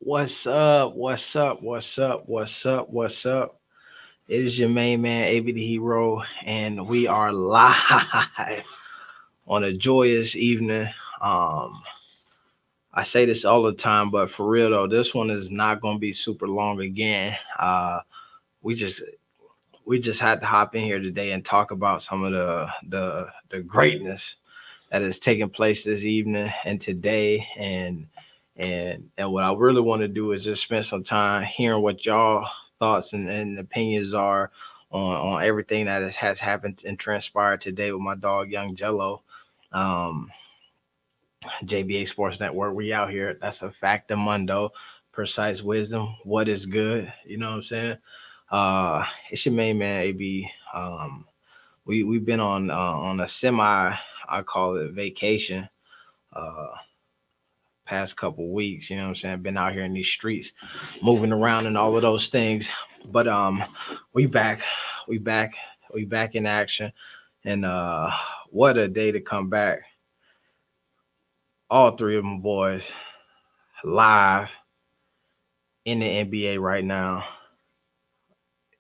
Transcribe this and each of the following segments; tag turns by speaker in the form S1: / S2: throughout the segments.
S1: What's up? What's up? What's up? What's up? What's up? It is your main man, AB the Hero, and we are live on a joyous evening. Um, I say this all the time, but for real though, this one is not gonna be super long again. We just we just had to hop in here today and talk about some of the greatness that is taking place this evening and today and what I really want to do is just spend some time hearing what y'all thoughts and opinions are on everything that has happened and transpired today with my dog Young Jello. Um JBA Sports Network, we out here. That's a fact of Mundo. Precise wisdom. What is good? You know what I'm saying? It's your main man, AB. We've been on a semi, I call it vacation, uh past couple weeks, you know what I'm saying? Been out here in these streets, moving around and all of those things. But we back, we back, we back in action. And what a day to come back. All three of them boys live in the NBA right now.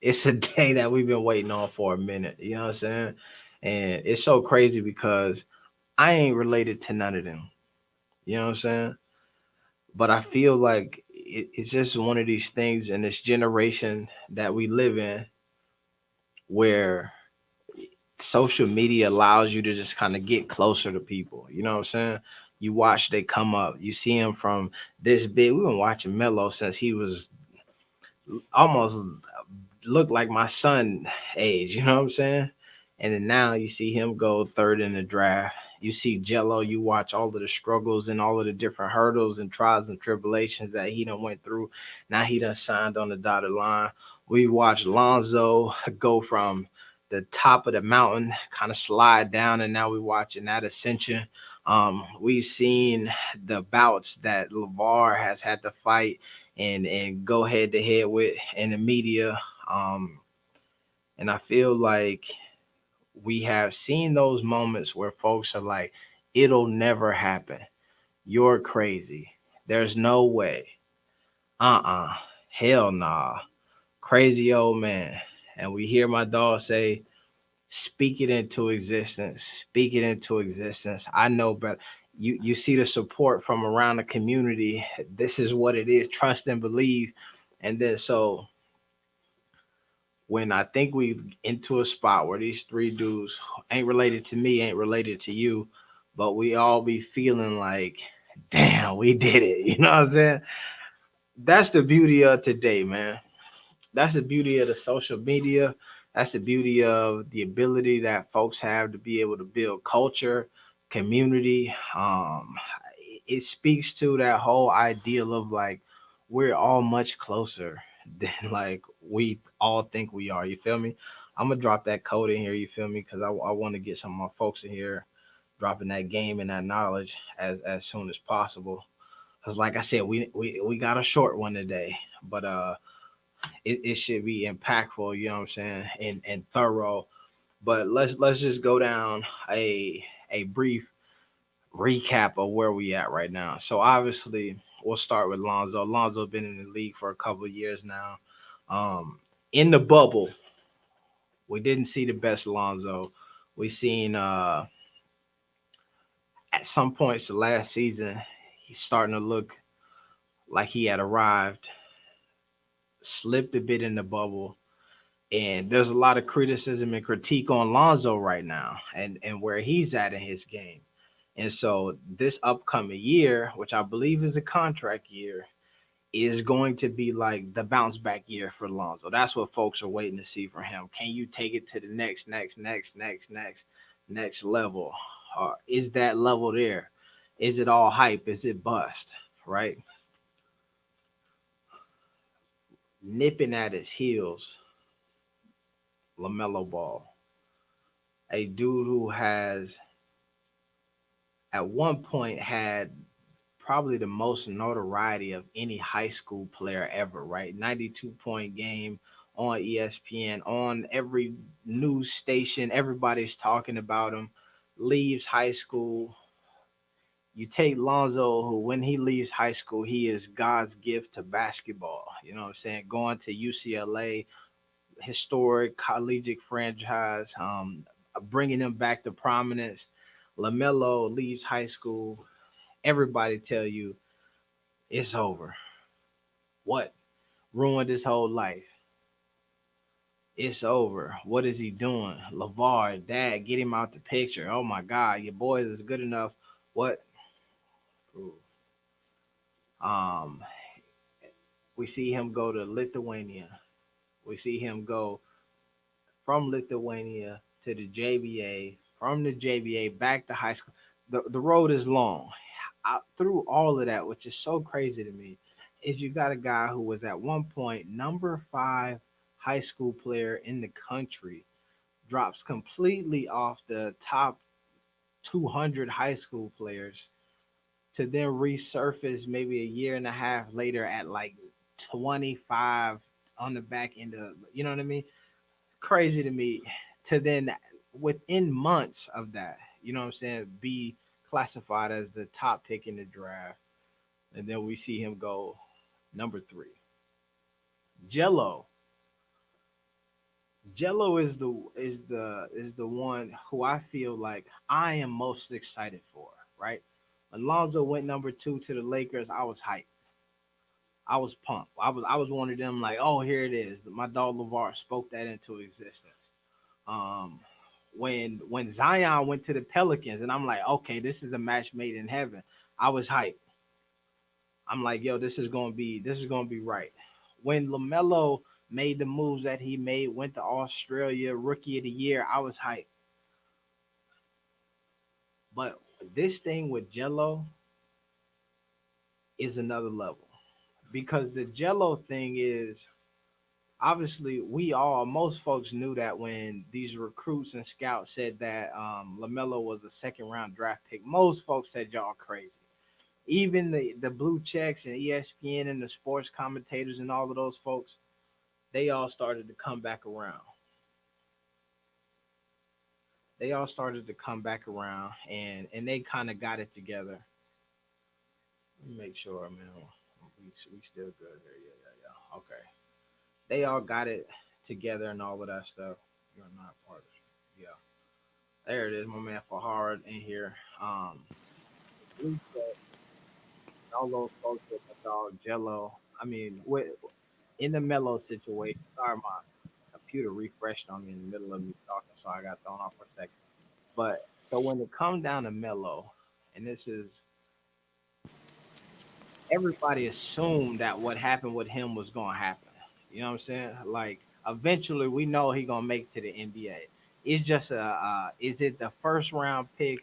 S1: It's a day that we've been waiting on for a minute, you know what I'm saying? And it's so crazy because I ain't related to none of them. You know what I'm saying? But I feel like it's just one of these things in this generation that we live in where social media allows you to just kind of get closer to people. You know what I'm saying? You watch they come up, you see him from this big. We've been watching Melo since he was almost looked like my son age. You know what I'm saying? And then now you see him go third in the draft. You see Jello, you watch all of the struggles and all of the different hurdles and trials and tribulations that he done went through. Now he done signed on the dotted line. We watched Lonzo go from the top of the mountain, kind of slide down, and now we're watching that ascension. We've seen the bouts that Lavar has had to fight and go head to head with in the media. Um, and I feel like we have seen those moments where folks are like, it'll never happen. You're crazy. There's no way. Uh-uh. Hell nah. Crazy old man. And we hear my dog say, speak it into existence. Speak it into existence. I know better. You see the support from around the community. This is what it is. Trust and believe. And then so when I think we into a spot where these three dudes ain't related to me, ain't related to you, but we all be feeling like, damn, we did it. You know what I'm saying? That's the beauty of today, man. That's the beauty of the social media. That's the beauty of the ability that folks have to be able to build culture, community. It speaks to that whole ideal of like we're all much closer than like we all think we are. You feel me? I'm gonna drop that code in here. You feel me? Because I want to get some of my folks in here dropping that game and that knowledge as soon as possible. Because like I said, we got a short one today, but it should be impactful, you know what I'm saying, and thorough. But let's just go down a brief recap of where we at right now. So obviously we'll start with Lonzo. Lonzo been in the league for a couple of years now. In the bubble, we didn't see the best Lonzo. We seen at some points the last season he's starting to look like he had arrived, slipped a bit in the bubble, and there's a lot of criticism and critique on Lonzo right now and where he's at in his game. And so this upcoming year, which I believe is a contract year, is going to be like the bounce back year for Lonzo. That's what folks are waiting to see from him. Can you take it to the next level? Is that level there? Is it all hype? Is it bust? Right? Nipping at his heels, LaMelo Ball, a dude who has at one point had probably the most notoriety of any high school player ever, right? 92-point game on ESPN, on every news station. Everybody's talking about him. Leaves high school, You take Lonzo, who when he leaves high school, he is God's gift to basketball. You know what I'm saying? Going to UCLA, historic collegiate franchise, bringing him back to prominence. LaMelo leaves high school. Everybody tell you it's over. What? Ruined his whole life. It's over. What is he doing? Lavar, dad, get him out the picture. Oh my God, your boys is good enough. What? Um, we see him go to Lithuania. We see him go from Lithuania to the JBA, from the JBA back to high school. The road is long. Through all of that, which is so crazy to me, is you got a guy who was at one point number 5 high school player in the country, drops completely off the top 200 high school players to then resurface maybe a year and a half later at like 25 on the back end of, you know what I mean? Crazy to me to then within months of that, you know what I'm saying, be classified as the top pick in the draft. And then we see him go number 3. Gelo. Gelo is the one who I feel like I am most excited for, right? Alonzo went number 2 to the Lakers. I was hyped. I was pumped. I was one of them like, oh, here it is. My dog Lavar spoke that into existence. Um, when Zion went to the Pelicans, and I'm like, okay, this is a match made in heaven. I was hyped. I'm like, yo, this is gonna be right. When LaMelo made the moves that he made, went to Australia, Rookie of the Year, I was hyped. But this thing with Jello is another level because the Jello thing is obviously most folks knew that when these recruits and scouts said that Lamelo was a second round draft pick, most folks said y'all crazy. Even the blue checks and ESPN and the sports commentators and all of those folks, they all started to come back around. They all started to come back around and they kind of got it together. Let me make sure, man. We still good here. Yeah, yeah, yeah. Okay. They all got it together and all of that stuff. You're not part of it. Yeah. There it is, my man Fahard in here. Blue check, all those folks with the dog Jello. I mean, in the mellow situation. Sorry, my computer refreshed on me in the middle of me talking, so I got thrown off for a second. But so when it comes down to mellow, and this is everybody assumed that what happened with him was gonna happen. You know what I'm saying? Like eventually, we know he gonna make it to the NBA. It's just is it the first round pick?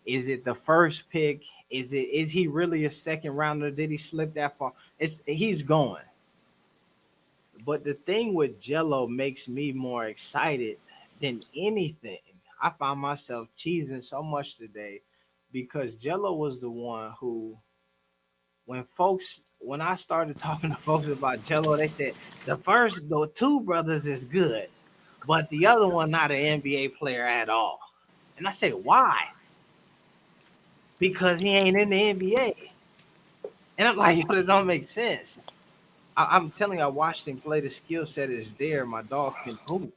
S1: Is it the first pick? Is he really a second rounder? Did he slip that far? He's going. But the thing with Jello makes me more excited than anything. I found myself cheesing so much today because Jello was the one who, when I started talking to folks about Jello, they said the two brothers is good, but the other one not an NBA player at all. And I said, why? Because he ain't in the NBA. And I'm like, yo, that don't make sense. I'm telling you, I watched him play. The skill set is there. My dog can hoop.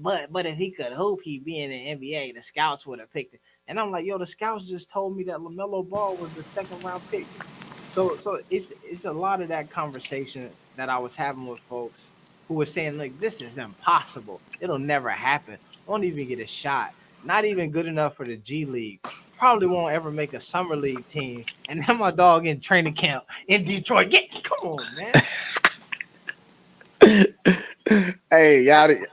S1: But if he could hoop, he'd be in the NBA. The scouts would have picked it. And I'm like, yo, the scouts just told me that LaMelo Ball was the second round pick. So it's a lot of that conversation that I was having with folks who were saying, like, this is impossible. It'll never happen. Won't even get a shot. Not even good enough for the G League. Probably won't ever make a summer league team. And then my dog in training camp in Detroit. Come on, man.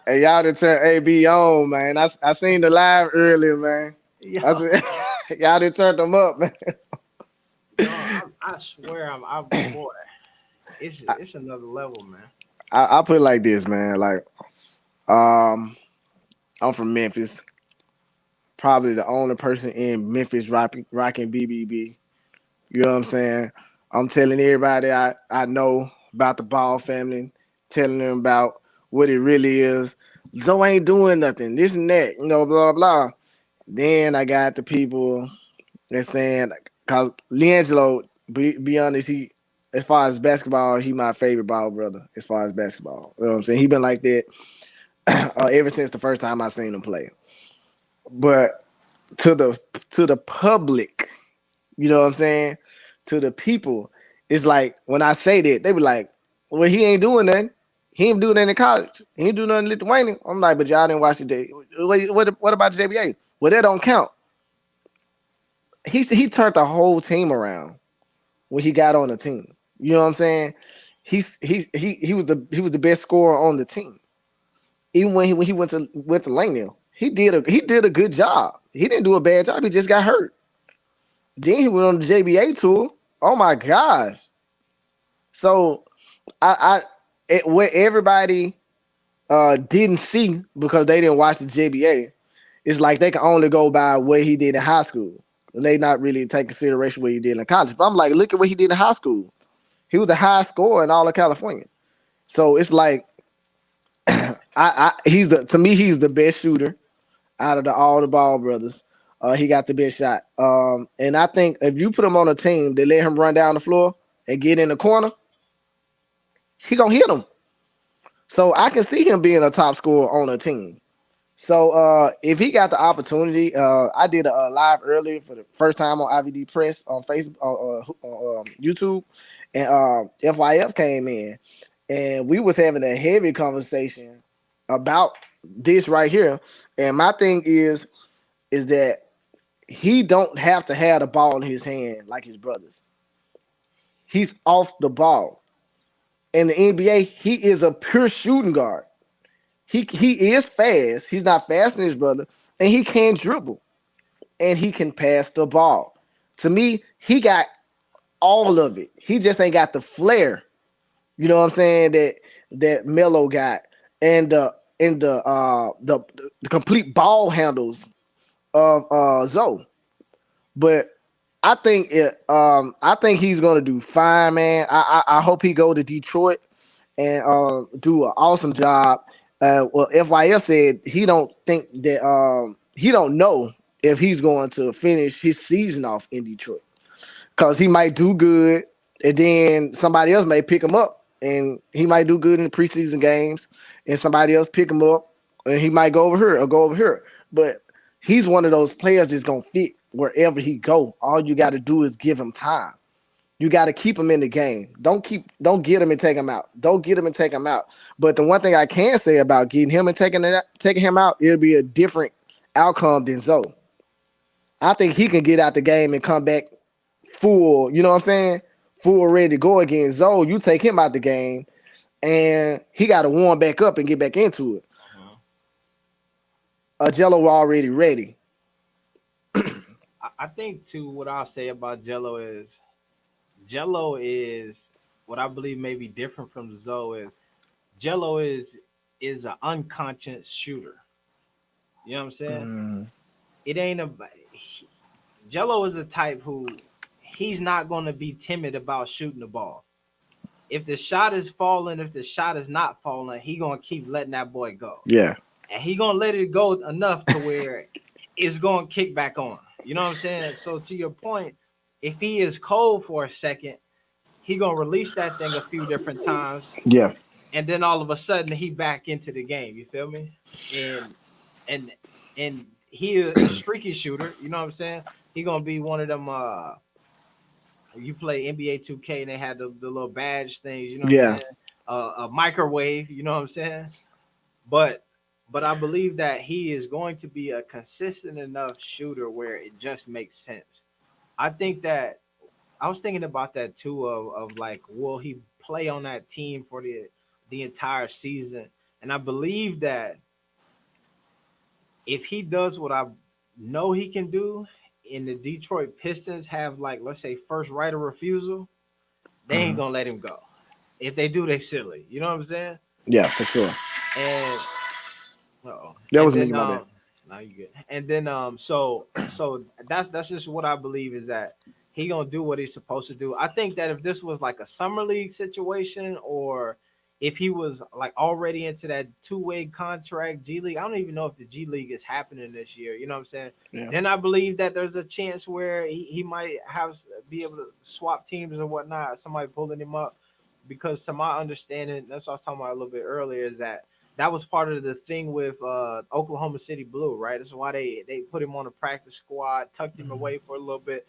S2: Y'all done turn AB on, man. I seen the live earlier, man. I
S1: Yo,
S2: said, y'all done turned them up, man.
S1: yo, I swear boy. It's another level, man.
S2: I put it like this, man. Like, um, I'm from Memphis. Probably the only person in Memphis rocking BBB. You know what I'm saying? I'm telling everybody I know about the Ball family, telling them about what it really is. Zoe ain't doing nothing. This and that, blah blah blah. Then I got the people that's saying Cause Leangelo, be honest, he as far as basketball, he my favorite ball brother. As far as basketball, you know what I'm saying. He been like that ever since the first time I seen him play. But to the public, you know what I'm saying, to the people, it's like when I say that, they be like, "Well, he ain't doing nothing. He ain't doing nothing in college. He ain't doing nothing in Lithuania." I'm like, "But y'all didn't watch the day. What about the JBA? Well, that don't count." He turned the whole team around when he got on the team. You know what I'm saying? He was the best scorer on the team. Even when he went to Langdale, he did a good job. He didn't do a bad job. He just got hurt. Then he went on the JBA tour. Oh my gosh! So what everybody didn't see because they didn't watch the JBA, it's like they can only go by what he did in high school. And they not really take consideration what he did in college. But I'm like, look at what he did in high school. He was the highest scorer in all of California. So it's like to me he's the best shooter out of all the ball brothers. He got the best shot. And I think if you put him on a team, they let him run down the floor and get in the corner, he gonna hit him. So I can see him being a top scorer on a team. So if he got the opportunity, I did a live earlier for the first time on IVD Press on Facebook, on YouTube, and FYF came in, and we was having a heavy conversation about this right here. And my thing is that he don't have to have the ball in his hand like his brothers. He's off the ball. In the NBA, he is a pure shooting guard. He is fast. He's not fast than his brother, and he can dribble, and he can pass the ball. To me, he got all of it. He just ain't got the flair. You know what I'm saying? That Melo got, and the complete ball handles of Zoe. But I think he's gonna do fine, man. I hope he go to Detroit and do an awesome job. Well, FYF said he don't think that he don't know if he's going to finish his season off in Detroit because he might do good, and then somebody else may pick him up, and he might do good in the preseason games, and somebody else pick him up, and he might go over here or go over here. But he's one of those players that's gonna fit wherever he go. All you got to do is give him time. You got to keep him in the game. Don't get him and take him out. Don't get him and take him out. But the one thing I can say about getting him and taking him out, it'll be a different outcome than Zoe. I think he can get out the game and come back full. You know what I'm saying? Full ready to go against Zoe. You take him out the game, and he got to warm back up and get back into it. Gelo already ready.
S1: I think too. What I'll say about Jello is what I believe may be different from Zoe is Jello is an unconscious shooter. You know what I'm saying?
S2: Mm,
S1: It ain't a Jello is a type who he's not going to be timid about shooting the ball. If the shot is falling, if the shot is not falling, he gonna keep letting that boy go,
S2: yeah,
S1: and he gonna let it go enough to where it's gonna kick back on. You know what I'm saying? So to your point, if he is cold for a second, he gonna release that thing a few different times,
S2: yeah,
S1: and then all of a sudden he back into the game. You feel me? And and and he is a streaky shooter. You know what I'm saying? He gonna be one of them. You play NBA 2K and they had the little badge things. You know what I'm
S2: yeah,
S1: saying? A microwave. You know what I'm saying? But but I believe that he is going to be a consistent enough shooter where it just makes sense. I think that I was thinking about that too of like will he play on that team for the entire season? And I believe that if he does what I know he can do, and the Detroit Pistons have like let's say first right of refusal, they ain't
S2: mhm,
S1: gonna let him go. If they do, they silly. You know what I'm saying?
S2: yeah, for sure.
S1: And oh,
S2: That
S1: and
S2: was me,
S1: then
S2: my bad.
S1: now you good. And then so that's just what I believe is that he gonna do what he's supposed to do. I think that if this was like a summer league situation or if he was like already into that two-way contract G League. I don't even know if the G League is happening this year. You know what I'm saying?
S2: Yeah.
S1: Then I believe that there's a chance where he might be able to swap teams or whatnot. Somebody pulling him up, because to my understanding, that's what I was talking about a little bit earlier, is that that was part of the thing with Oklahoma City Blue, right? That's why they put him on a practice squad, tucked him
S2: Mhm.
S1: away for a little bit,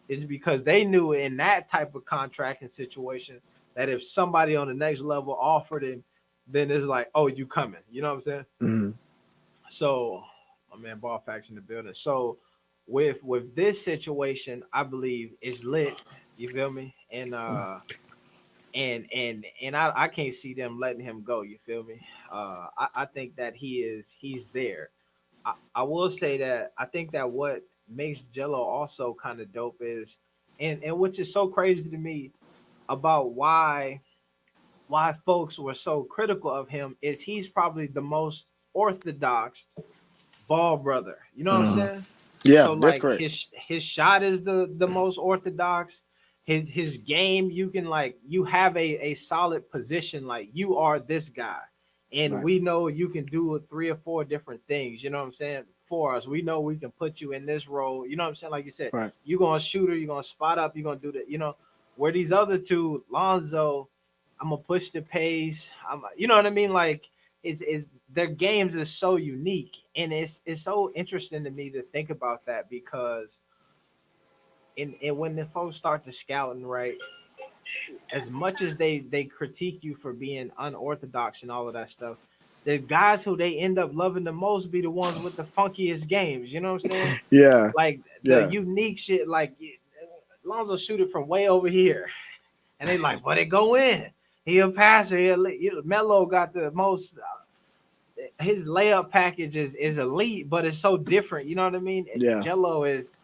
S1: is because they knew in that type of contracting situation that if somebody on the next level offered him, then it's like, oh, you coming? You know what I'm saying?
S2: Mhm.
S1: So, my man, ball facts in the building. So, with this situation, I believe it's lit. You feel me? And I can't see them letting him go. You feel me? I think that he's there. I will say that I think that what makes Jello also kind of dope is, and which is so crazy to me about why folks were so critical of him, is he's probably the most orthodox ball brother. You know what I'm
S2: Mhm.
S1: saying?
S2: Yeah,
S1: So
S2: that's
S1: like
S2: correct.
S1: his shot is the most orthodox. His game, you can like, you have a solid position, like you are this guy, and
S2: Right.
S1: we know you can do three or four different things. You know what I'm saying? For us, we know we can put you in this role. You know what I'm saying? Like you said,
S2: Right.
S1: you're gonna shoot her, you're gonna spot up, you're gonna do that. You know, where these other two, Lonzo, I'm gonna push the pace. You know what I mean? Like is their games is so unique, and it's so interesting to me to think about that, because and when the folks start to scouting, right, as much as they critique you for being unorthodox and all of that stuff, the guys who they end up loving the most be the ones with the funkiest games. You know what I'm saying?
S2: Yeah.
S1: Like the
S2: Yeah.
S1: unique shit, like Lonzo shoot it from way over here, and they like, but it go in. He a passer. Melo got the most. His layup package is elite, but it's so different. You know what I mean?
S2: Yeah.
S1: Jello is,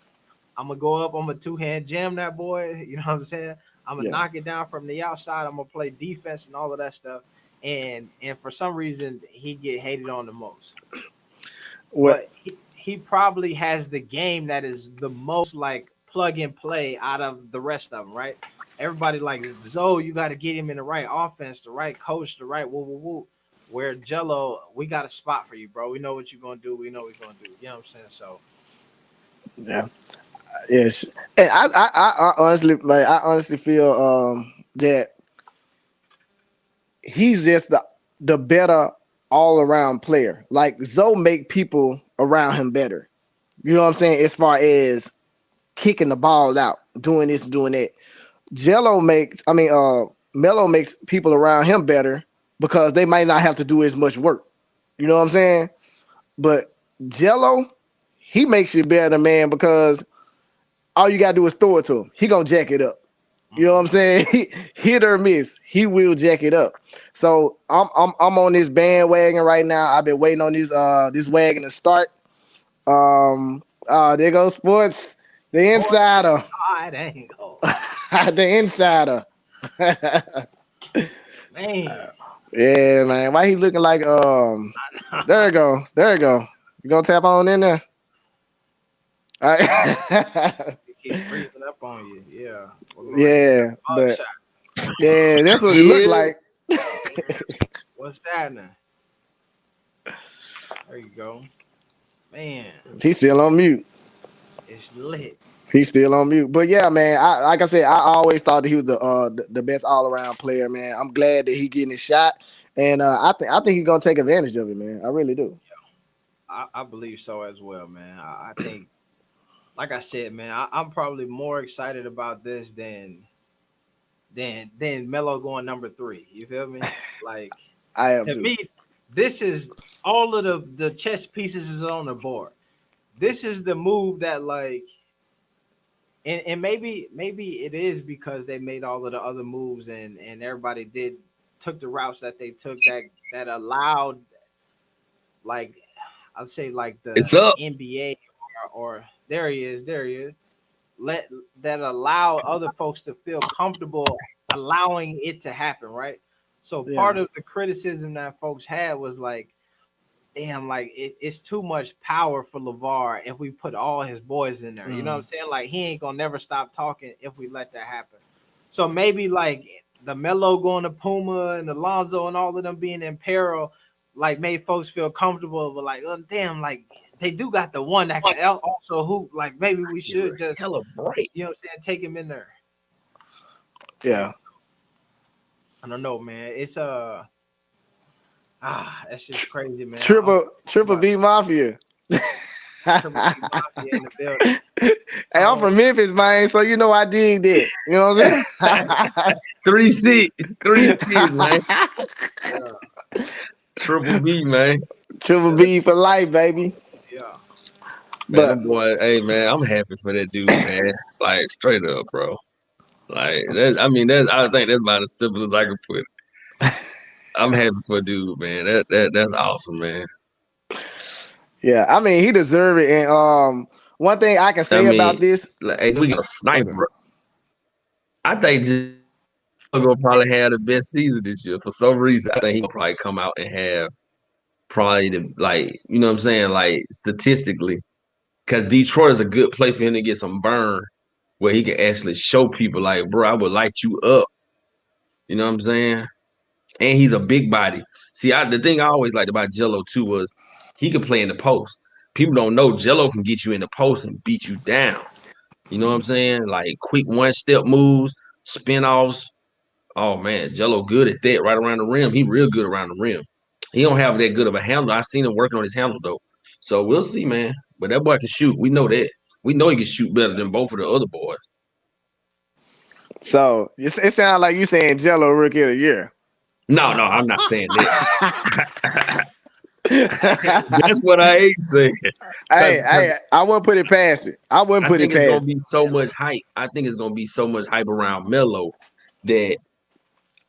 S1: I'm gonna go up, I'm gonna two hand jam that boy. You know what I'm saying? I'm gonna
S2: Yeah.
S1: knock it down from the outside. I'm gonna play defense and all of that stuff. And for some reason he get hated on the most.
S2: What?
S1: But he probably has the game that is the most like plug and play out of the rest of them, right? Everybody like, Zoe, you got to get him in the right offense, the right coach, the right woo woo woo. Where Jello, we got a spot for you, bro. We know what you're gonna do. We know what you're gonna do. You know what I'm saying? So
S2: Yeah. Yes. And I honestly, like, I honestly feel that he's just the better all around player. Like Zoe make people around him better. You know what I'm saying? As far as kicking the ball out, doing this, doing that. Jello makes, I mean, Melo makes people around him better because they might not have to do as much work. You know what I'm saying? But Jello, he makes you better, man, because all you gotta do is throw it to him. He gonna jack it up. You know what I'm
S1: mhm.
S2: saying? Hit or miss, he will jack it up. So I'm on this bandwagon right now. I've been waiting on this wagon to start. There goes sports, the
S1: Boy,
S2: insider,
S1: God angle,
S2: the insider.
S1: man.
S2: Yeah, man. Why he looking like there you go. There you go. You gonna tap on in there? All right.
S1: It keep freezing up on you. Yeah. Looking like he got
S2: Yeah,
S1: a mug
S2: but
S1: shot.
S2: yeah, that's what it looked
S3: Yeah.
S2: like.
S1: What's happening? There you go. Man,
S2: He's still on mute.
S1: it's lit.
S2: He's still on mute. But yeah, man. Like I said, I always thought that he was the best all around player, man. I'm glad that he getting his shot, and I think he's gonna take advantage of it, man. I really do.
S1: I believe so as well, man. I think, like I said, man, I'm probably more excited about this than Melo going number three. You feel me? Like,
S2: I am
S1: to
S2: too.
S1: me, this is all of the chess pieces is on the board. This is the move that, like, and maybe it is because they made all of the other moves, and everybody did took the routes that they took, that allowed, like, I'd say, like
S3: It's
S1: the
S3: up.
S1: NBA, or there he is, let that allow other folks to feel comfortable allowing it to happen, right? So
S2: Yeah.
S1: part of the criticism that folks had was like, damn, like it's too much power for Lavar if we put all his boys in there. You know what I'm
S2: Mm.
S1: saying? Like he ain't gonna never stop talking if we let that happen. So maybe like the Melo going to Puma and Alonzo and all of them being in peril, like made folks feel comfortable. But like, oh, damn, like they do got the one that can also hoop. Like maybe we should just,
S3: hella bright.
S1: you know what I'm saying, take him in there.
S2: Yeah.
S1: I don't know, man. It's that's just crazy, man.
S2: Triple B Mafia.
S1: Triple B Mafia in the building.
S2: Hey, I'm from Memphis, man, so you know I dig that. You know what I'm saying?
S3: 3-6, man.
S1: Yeah,
S3: Triple B, man.
S2: Triple B for life, baby.
S1: yeah.
S3: Man,
S2: But
S3: that boy, hey man, I'm happy for that dude, man. Like straight up, bro. Like that's I think that's about as simple as I can put it. I'm happy for dude, man. That's awesome, man.
S2: yeah, I mean he deserved it. And one thing I can
S3: I
S2: say about
S3: mean,
S2: this,
S3: like, hey, we got a sniper. I think Jelo gonna probably have the best season this year. For some reason, I think he gonna probably come out and have probably the like, you know what I'm saying, like statistically, because Detroit is a good place for him to get some burn, where he can actually show people like, bro, I would light you up. You know what I'm saying? And he's a big body. See, the thing I always liked about Gelo too was he could play in the post. People don't know Gelo can get you in the post and beat you down. You know what I'm saying? Like quick one step moves, spin offs. Oh man, Gelo good at that right around the rim. He real good around the rim. He don't have that good of a handle. I seen him working on his handle though. So we'll see, man. But that boy can shoot. We know that. We know he can shoot better than both of the other boys.
S2: so it sounds like you saying Jello Rookie of the Year.
S3: No, I'm not saying that. That's what I ain't saying.
S2: I wouldn't put it past it. I wouldn't put it
S3: think it's gonna
S2: past it.
S3: be so much hype. I think it's gonna be so much hype around Melo that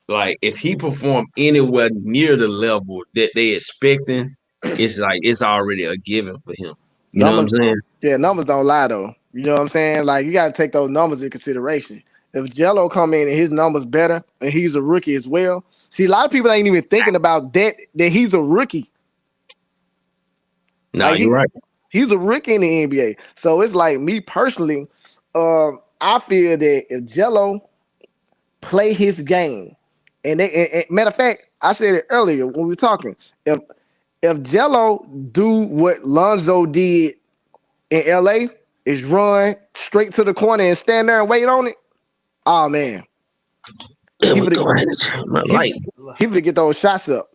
S3: like if he perform anywhere near the level that they expecting, it's like it's already a given for him. You know what I'm
S2: Numbers,
S3: saying?
S2: yeah, numbers don't lie though. You know what I'm saying? Like you got to take those numbers in consideration. If Jello come in and his numbers better and he's a rookie as well, see a lot of people ain't even thinking about that he's a rookie.
S3: No,
S2: Like
S3: you're right.
S2: he's a rookie in the NBA. So it's like me personally, I feel that if Jello play his game, and matter of fact, I said it earlier when we were talking. If Jello do what Lonzo did in LA, is run straight to the corner and stand there and wait on it. Oh man,
S3: Yeah,
S2: he
S3: we
S2: would
S3: go ahead and change my light.
S2: he would get those shots up.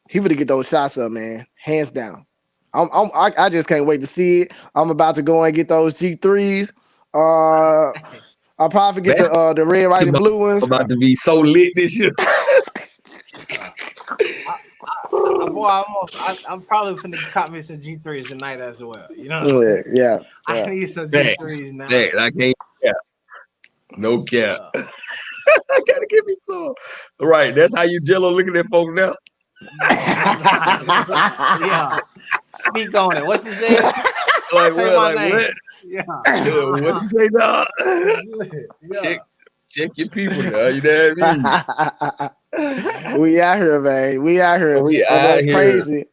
S2: He would get those shots up, man, hands down. I just can't wait to see it. I'm about to go and get those G3s. I'll probably get the red, white, and blue ones.
S3: About to be so lit this year.
S1: Boy, I'm probably finna cop me some G3s tonight as well. You know what I'm saying?
S2: Yeah.
S1: I need some G3s now.
S3: I can't. Yeah. No cap. I gotta give me some. Right, that's how you Jello looking at folks now.
S1: Yeah. Speak on it. What you say?
S3: Like
S1: Say
S3: what?
S1: my
S3: Like
S1: name.
S3: what?
S1: Yeah.
S3: What you say, dog?
S1: Yeah.
S3: Check your people now. You know what I mean?
S2: We out here, man. We out here.
S3: We out
S2: That's
S3: here.
S2: crazy.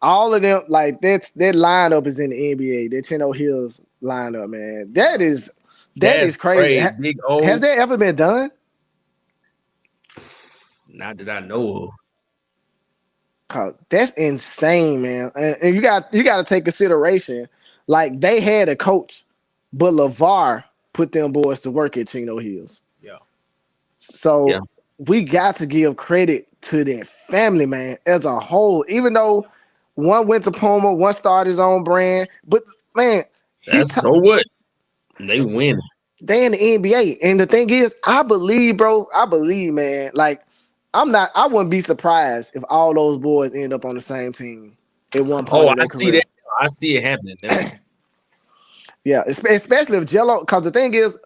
S2: All of them, like that lineup is in the NBA. That Chino Hills lineup, man. That is crazy.
S3: Big O.
S2: Has that ever been done?
S3: Not that I know of.
S2: Cause that's insane, man. And you got to take consideration. Like they had a coach, but Lavar put them boys to work at Chino Hills.
S1: Yeah.
S2: So we got to give credit to that family, man, as a whole. Even though one went to Puma, one started his own brand, but man,
S3: so what? They win.
S2: They in the NBA, and the thing is, I believe, man. Like I wouldn't be surprised if all those boys end up on the same team at one point.
S3: I see that. I see it happening now.
S2: Yeah, especially if Jello, because the thing is,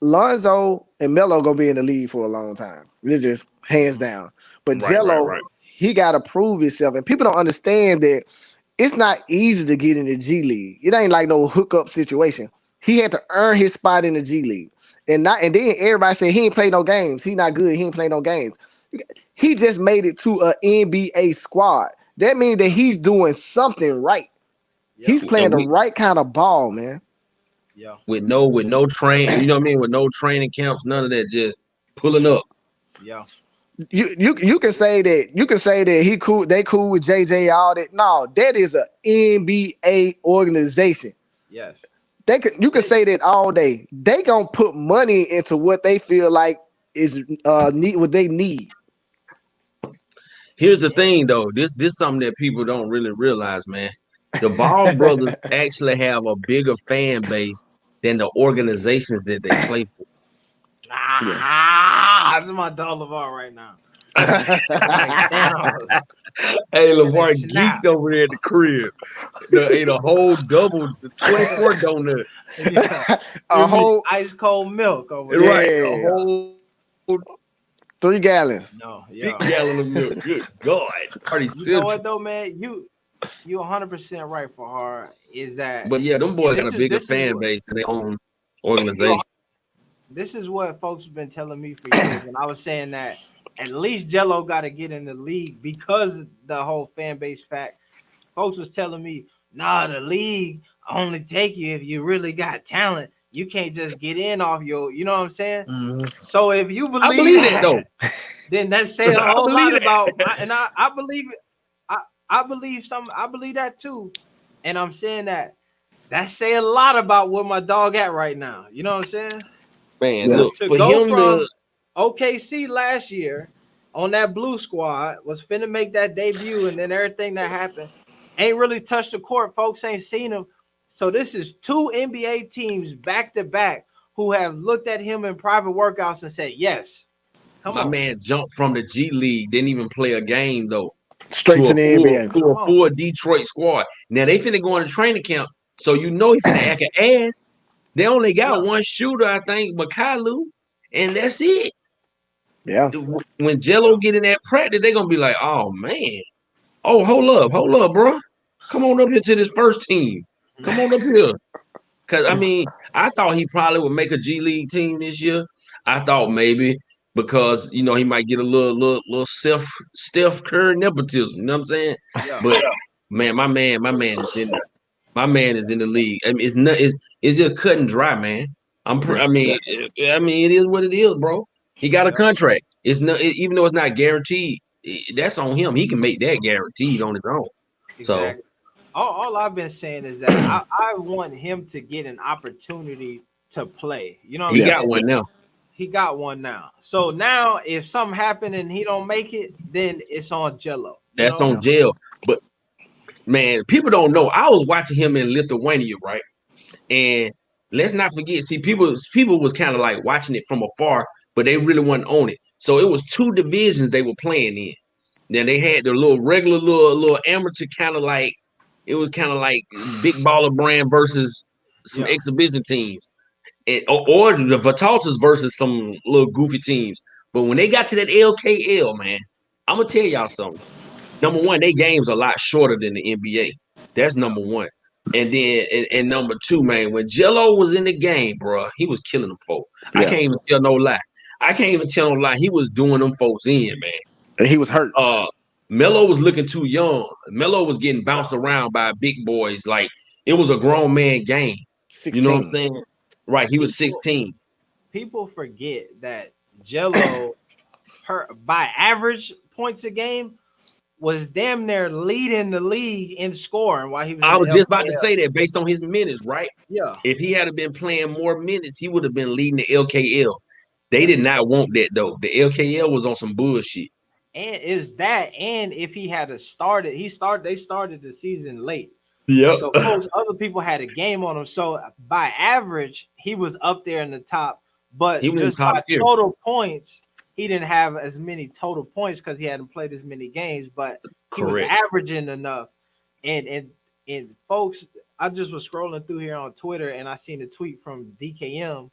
S2: Lonzo and Melo gonna be in the league for a long time. They're just hands down. But Jello, he gotta prove himself, and people don't understand that it's not easy to get in the G League. It ain't like no hookup situation. He had to earn his spot in the G League, and then everybody said he ain't play no games. He not good. He ain't play no games. He just made it to an NBA squad. That means that he's doing something right. Yeah. He's playing the right kind of ball, man.
S1: Yeah.
S3: With no train, you know what I mean? With no training camps, none of that, just pulling up.
S1: Yeah.
S2: You can say that he cool, they cool with JJ, all that. No, that is a NBA organization.
S1: Yes.
S2: You can say that all day. They gonna put money into what they feel like is need what they need.
S3: Here's the thing, though. This something that people don't really realize, man. The Ball brothers actually have a bigger fan base than the organizations that they play for.
S2: Yeah.
S1: This is my dog Lavar right now. Like Thanos.
S3: Hey,
S1: And then
S3: Lavar
S1: snap.
S3: geeked over there at the crib. Ate a whole double 24 donut.
S1: Yeah.
S2: A
S3: Feel me?
S2: whole
S1: Ice cold milk over there.
S3: Right, a
S2: yeah,
S3: whole
S2: 3 gallons.
S1: No,
S3: big
S1: yeah.
S3: gallon of milk. Good God, Party
S1: You know
S3: Central.
S1: what though, man? You 100% right for hard. Is that
S3: But yeah, them
S1: and
S3: boys got a bigger fan base than their own organization.
S1: this is what folks have been telling me for years, and I was saying that at least Gelo got to get in the league because of the whole fan base fact. Folks was telling me, nah, the league only take you if you really got talent. You can't just get in off your, you know what I'm saying?
S2: Mm-hmm.
S1: So if you
S3: I
S1: believe
S3: believe that though.
S1: that, then that say a
S3: I
S1: whole
S3: believe
S1: lot
S3: that.
S1: about, and I believe it. I believe I believe that too, and I'm saying that say a lot about where my dog at right now. You know what I'm saying?
S3: Man,
S2: Yeah.
S3: look,
S1: To
S3: for
S1: go
S3: him to
S1: from OKC last year on that blue squad was finna make that debut, and then everything that happened ain't really touched the court. Folks ain't seen him. So this is two NBA teams back to back who have looked at him in private workouts and said, "Yes, come
S3: my
S1: on,
S3: man jumped from the G League, didn't even play a game though,
S2: Straight to the NBA.
S3: to
S1: come
S3: a
S1: on."
S3: full Detroit squad. Now they finna go into training camp, so you know he finna act an ass. They only got
S1: Yeah,
S3: one shooter, I think, Makalu, and that's it.
S2: Yeah.
S3: When
S1: yeah,
S3: Jello get in that practice, they gonna be like, "Oh man, oh hold up, bro, come on up here to this first team. Come on up here." Cause I mean, I thought he probably would make a G League team this year. I thought maybe because he might get a little Steph Curry nepotism. You know what I'm saying?
S1: yeah.
S3: But man, my man is in the league. I mean, it's just cut and dry, man.
S2: Mhm.
S3: I mean, it is what it is, bro. He got a
S1: Yep,
S3: contract. It's not even though it's not guaranteed. That's on him. He can make that guaranteed on his own. So
S1: exactly. All I've been saying is that I want him to get an opportunity to play. You know what I'm
S3: he
S2: Yeah.
S3: got
S1: saying?
S3: one now.
S1: He got one now. So now if something happened and he don't make it, then it's on Jello. You
S3: That's
S1: know?
S3: on jail. But man, people don't know. I was watching him in Lithuania, right? And let's not forget, see, people was kind of like watching it from afar, but they really wasn't on it. So it was two divisions they were playing in. Then they had their little regular little amateur kind of like it was kind of like big baller brand versus some
S1: Yeah.
S3: exhibition teams. Or the Vitaltas versus some little goofy teams. But when they got to that LKL, man, I'm gonna tell y'all something. Number one, they games a lot shorter than the NBA. That's
S1: Yeah.
S3: number one. And then and number two, man, when Jello was in the game, bro, he was killing them folks. I
S2: Yeah.
S3: can't even tell no lie. I can't even tell no lie. He was doing them folks in, man.
S2: And he was hurt.
S3: Uh Melo was looking too young. Melo was getting bounced
S1: Yeah.
S3: around by big boys. Like it was a grown man game. You know what I'm
S2: 16.
S3: saying? Right. He was
S1: People
S3: 16.
S1: people forget that Jello per by average points a game was damn near leading the league in scoring while he was in
S3: I
S1: the
S3: was just about to
S1: LKL.
S3: say that based on his minutes, right?
S1: Yeah.
S3: If he had been playing more minutes, he would have been leading the LKL. They
S1: Yeah.
S3: did not want that though. The LKL was on some bullshit.
S1: And is that and if he had a started, they started the season late.
S3: Yep.
S1: So folks, other people had a game on him. So by average, he was up there in the top,
S3: He
S1: but
S3: was in
S1: just
S3: top
S1: by
S3: tier.
S1: total points, he didn't have as many total points because he hadn't played as many games, but he was
S3: Correct.
S1: averaging enough. And folks, I just was scrolling through here on Twitter and I seen a tweet from DKM,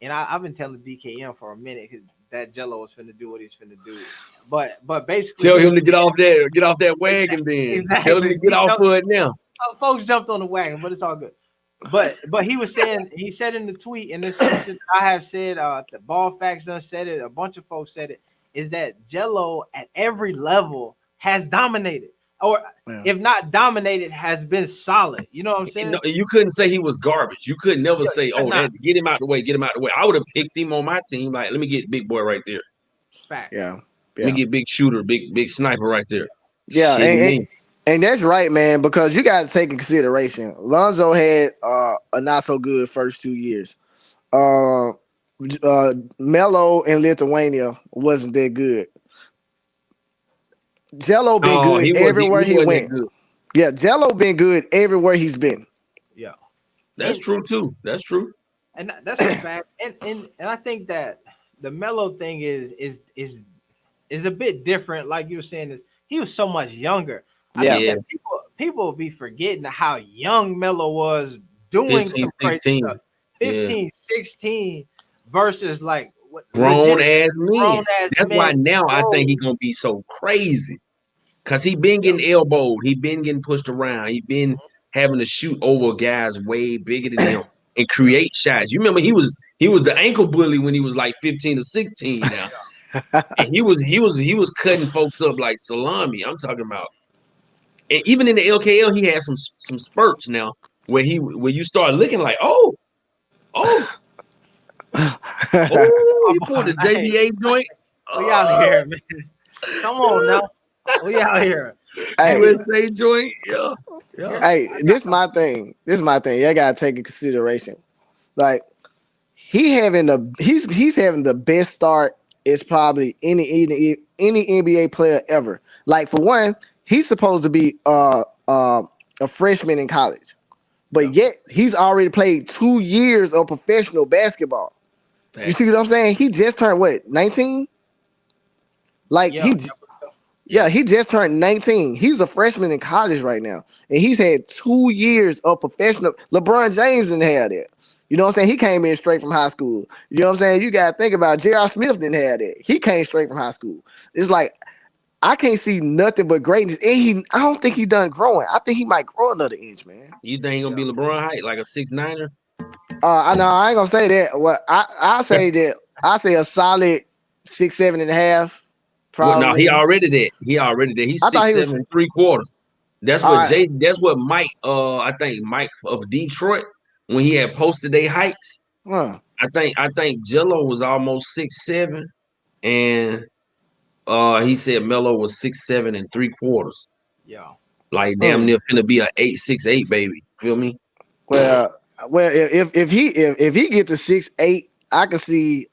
S1: and I've been telling DKM for a minute because that Jello was finna do what he's finna do. But basically
S3: Tell
S1: he
S3: him
S1: was
S3: to get off that
S1: saying
S3: wagon then. Tell him
S1: exactly.
S3: to get off of it now.
S1: Folks jumped on the wagon, but it's all good. But he was saying he said in the tweet, and this is something I have said. The Ball Facts done said it. A bunch of folks said it. Is that Jello at every level has dominated, or
S2: Yeah.
S1: if not dominated, has been solid. You know what I'm saying?
S3: No, you couldn't say he was garbage. You could never
S1: Yeah,
S3: say,
S1: could
S3: "Oh,
S1: not.
S3: that get him out the way, get him out the way." I would have picked him on my team. Like, let me get big boy right there.
S1: Facts.
S2: Yeah,
S3: Let me
S2: yeah,
S3: get big shooter, big sniper right there.
S2: yeah,
S3: Shit me.
S2: and that's right, man. Because you got to take in consideration, Lonzo had a not so good first 2 years. Uh, Melo in Lithuania wasn't that good. Jello been
S3: Oh,
S2: good
S3: he
S2: everywhere he
S3: wasn't that
S2: went.
S3: good.
S2: Yeah, Jello been good everywhere he's been.
S1: Yeah.
S3: That's
S1: And
S3: true too. That's true.
S1: that's a fact. And I think that the mellow thing is a bit different. Like you were saying, is he was so much younger. I
S2: Yeah,
S1: think
S3: Yeah,
S1: that people will be forgetting how young Melo was doing
S3: 15,
S1: some crazy
S3: 16.
S1: stuff.
S3: Yeah.
S1: 15, 16 versus like what
S3: Grown
S1: legit
S3: ass men.
S1: grown ass
S3: That's why
S1: men.
S3: now I think he
S1: Bro,
S3: gonna be so crazy. Cause he been
S1: yeah,
S3: getting elbowed. He been getting pushed around. He been having to shoot over guys way bigger than him and
S1: yeah,
S3: create shots. You remember he was the ankle bully when he was like 15 or 16 now.
S1: yeah.
S3: And he was cutting folks up like salami. I'm talking about. And even in the LKL, he had some spurts now where you start looking like, oh, oh,
S1: Come
S3: you pulled
S1: on,
S3: the JBA joint.
S1: we out
S3: Oh,
S1: here, man. Come on now. We out here. Hey,
S2: hey,
S3: USA joint. Yeah. Yeah.
S1: here
S2: hey,
S1: I got
S2: this my thing. This my thing. You gotta take in consideration. Like he's having the best start is probably any NBA player ever. Like for one, he's supposed to be a freshman in college,
S1: yeah,
S2: but yet he's already played 2 years of professional basketball. You see
S3: Facts.
S2: what I'm saying? He just turned what 19? Like
S1: yeah, yeah,
S2: yeah, he just turned 19. He's a freshman in college right now. And he's had 2 years of professional. LeBron James didn't have that. You know what I'm saying? He came in straight from high school. You know what I'm saying? You got to think about J.R. Smith didn't have that. He came straight from high school. It's like, I can't see nothing but greatness. And I don't think he done growing. I think he might grow another inch, man.
S3: You think he gonna
S1: yeah.
S3: be LeBron height, like a 6'9"er?
S2: I know I ain't gonna say that. Well, I say that I say a solid 6, 7.5,
S3: Well, no, he
S2: probably.
S3: already did. He already did. He's
S2: I thought
S3: six
S2: he was
S3: seven three quarters. That's
S2: all
S3: what
S2: right.
S3: Jay. That's what Mike. I think Mike of Detroit when he had posted their heights.
S2: Huh.
S3: I think Gelo was almost 6'7", and he said Melo was 6'7 3/4.
S1: Yeah.
S3: Like damn
S2: Hmm.
S3: near finna be a 8'6" baby. Feel me?
S2: Well, if he get to 6'8", I can see.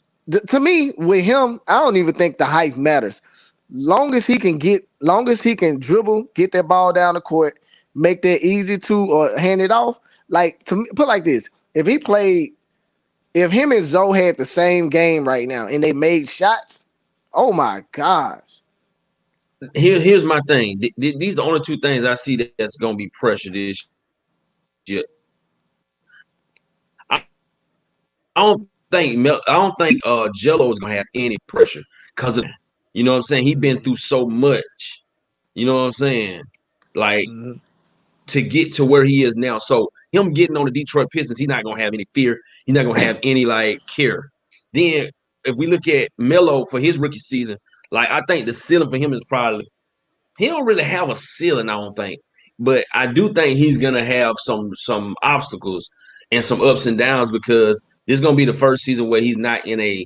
S2: To me, with him, I don't even think the height matters. Long as he can dribble, get that ball down the court, make that easy to or hand it off. Like to me, put like this: if him and Zoe had the same game right now and they made shots, oh my gosh.
S3: Here's my thing. These are the only two things I see that's gonna be pressure this year. I don't think Jello is gonna have any pressure because of you know what I'm saying. He been through so much. You know what I'm saying? Like
S2: Mhm.
S3: to get to where he is now. So him getting on the Detroit Pistons, he's not gonna have any fear. He's not gonna have any like care. Then if we look at Melo for his rookie season, like I think the ceiling for him is probably he don't really have a ceiling, I don't think. But I do think he's gonna have some obstacles and some ups and downs because this is gonna be the first season where he's not in a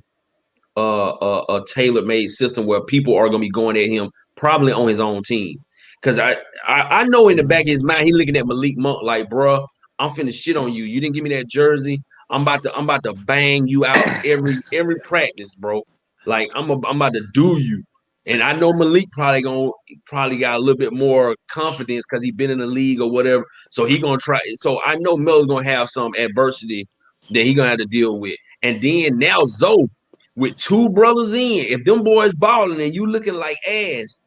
S3: tailor made system where people are gonna be going at him probably on his own team. Cause I know in the back of his mind he looking at Malik Monk like, bruh, I'm finna shit on you. You didn't give me that jersey. I'm about to bang you out every practice, bro. Like I'm about to do you. And I know Malik probably got a little bit more confidence because he been in the league or whatever. So he gonna try. So I know Melo's gonna have some adversity that he gonna have to deal with. And then now Zoe with two brothers in, if them boys balling and you looking like ass,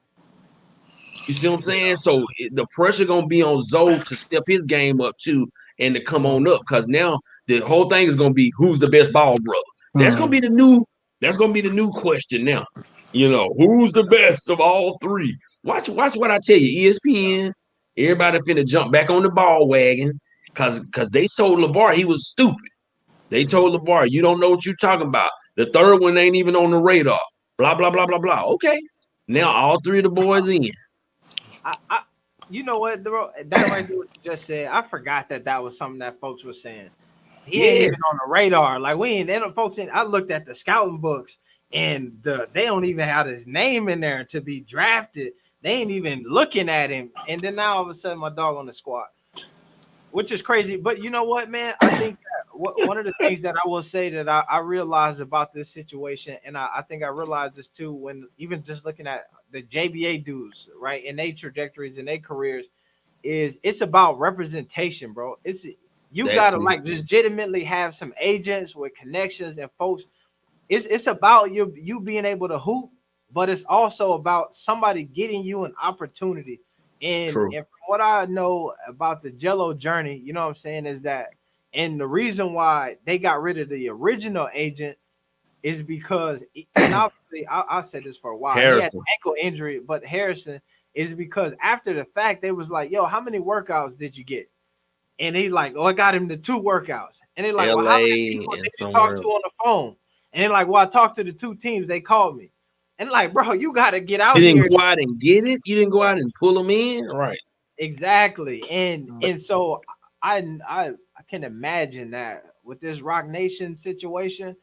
S3: you see what I'm saying? So the pressure gonna be on Zoe to step his game up too and to come on up because now the whole thing is gonna be who's the best ball brother. That's gonna
S2: Hmm.
S3: be the new. That's gonna be the new question now. You know who's the best of all three? Watch what I tell you. ESPN, everybody finna jump back on the ball wagon because they told Lavar he was stupid. They told Lavar you don't know what you're talking about. The third one ain't even on the radar. Blah blah blah blah blah. Okay, now all three of the boys in.
S1: I you know what, bro? That right there, what you just said. I forgot that was something that folks were saying. He ain't
S3: Yeah,
S1: even on the radar. Like we ain't. They don't, folks. I looked at the scouting books, and they don't even have his name in there to be drafted. They ain't even looking at him, and then now all of a sudden my dog on the squad, which is crazy. But you know what, man? I think that one of the things that I will say that I realized about this situation, and I think I realized this too when even just looking at the JBA dudes, right, and their trajectories and their careers, is it's about representation, bro. It's you
S3: That
S1: gotta
S3: too.
S1: like legitimately have some agents with connections and folks. It's about you being able to hoop, but it's also about somebody getting you an opportunity.
S3: True.
S1: And from what I know about the Jello journey, you know what I'm saying, is that and the reason why they got rid of the original agent is because and obviously I said this for a while. He had
S3: Harrison.
S1: ankle injury, but Harrison is because after the fact they was like, yo, how many workouts did you get? And he's like, oh, I got him the 2 workouts. And they're like, well, how many
S3: LA
S1: people
S3: and
S1: did you
S3: somewhere
S1: talk to
S3: else.
S1: on the phone? And they're like, well, I talked to the 2 teams. They called me. And like, bro, you got to get
S3: You
S1: out
S3: didn't
S1: here.
S3: go out and get it. You didn't go out and pull them in. Right.
S1: Exactly. And
S2: Mm.
S1: and so I can imagine that with this Rock Nation situation,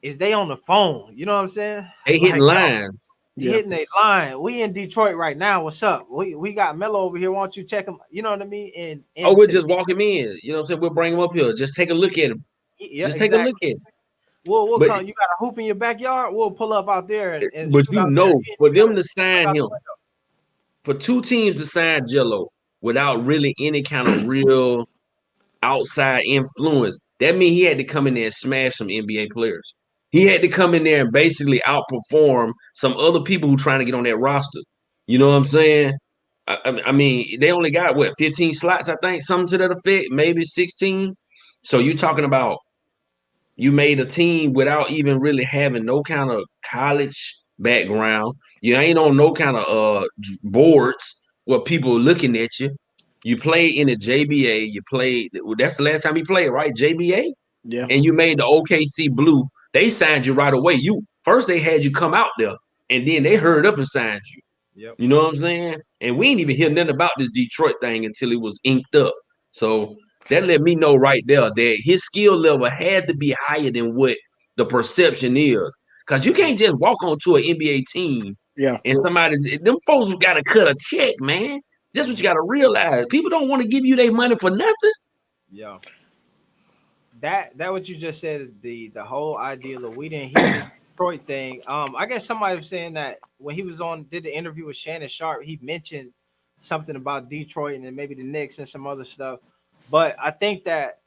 S1: is they on the phone. You know what I'm saying?
S3: They hitting
S1: Like,
S3: lines.
S1: yo,
S2: Yeah.
S1: hitting a line. We in Detroit right now. What's up? We got Melo over here. Why don't you check him? You know what I mean?
S3: Oh,
S1: And
S3: we'll
S1: to
S3: just walk him in. You know what I'm saying? We'll bring him up here. Just take a look at him.
S1: yeah,
S3: Just take a look
S1: exactly.
S3: at him.
S1: We'll
S3: But
S1: come. You got a hoop in your backyard. We'll pull up out there and
S3: but
S1: shoot
S3: you
S1: out there.
S3: know,
S1: You ain't
S3: for them
S1: gotta
S3: to
S1: look
S3: sign
S1: out the
S3: him,
S1: window.
S3: for 2 teams to sign Jello without really any kind of real outside influence, that means he had to come in there and smash some NBA players. He had to come in there and basically outperform some other people who trying to get on that roster. You know what I'm saying? I mean, they only got what 15 slots, I think, something to that effect, maybe 16. So you talking about you made a team without even really having no kind of college background. You ain't on no kind of boards where people looking at you. You played in the JBA. You played. Well, that's the last time you played, right? JBA,
S2: Yeah.
S3: and you made the OKC Blue. They signed you right away. You first they had you come out there, and then they hurried up and signed you.
S1: Yep.
S3: You know what I'm saying? And we ain't even hear nothing about this Detroit thing until it was inked up. So that let me know right there that his skill level had to be higher than what the perception is. Because you can't just walk onto an NBA team
S2: Yeah.
S3: and somebody, them folks got to cut a check, man. That's what you got to realize. People don't want to give you their money for nothing.
S1: Yeah. That what you just said, the whole idea of we didn't hear the Detroit thing. I guess somebody was saying that when he was on did the interview with Shannon Sharp, he mentioned something about Detroit and then maybe the Knicks and some other stuff. But I think that,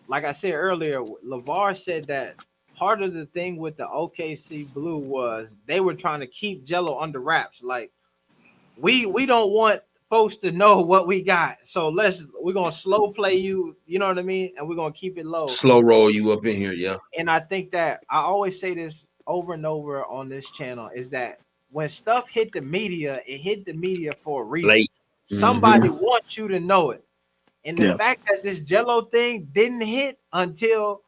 S1: like I said earlier, Lavar said that part of the thing with the OKC Blue was they were trying to keep Jello under wraps. Like we don't want folks to know what we got, so we're gonna slow play you. You know what I mean? And we're gonna keep it low.
S3: Slow roll you up in here, yeah.
S1: And I think that I always say this over and over on this channel is that when stuff hit the media, it hit the media for a reason.
S3: Late.
S1: Somebody wants you to know it. And the
S2: Yeah.
S1: fact that this Jello thing didn't hit until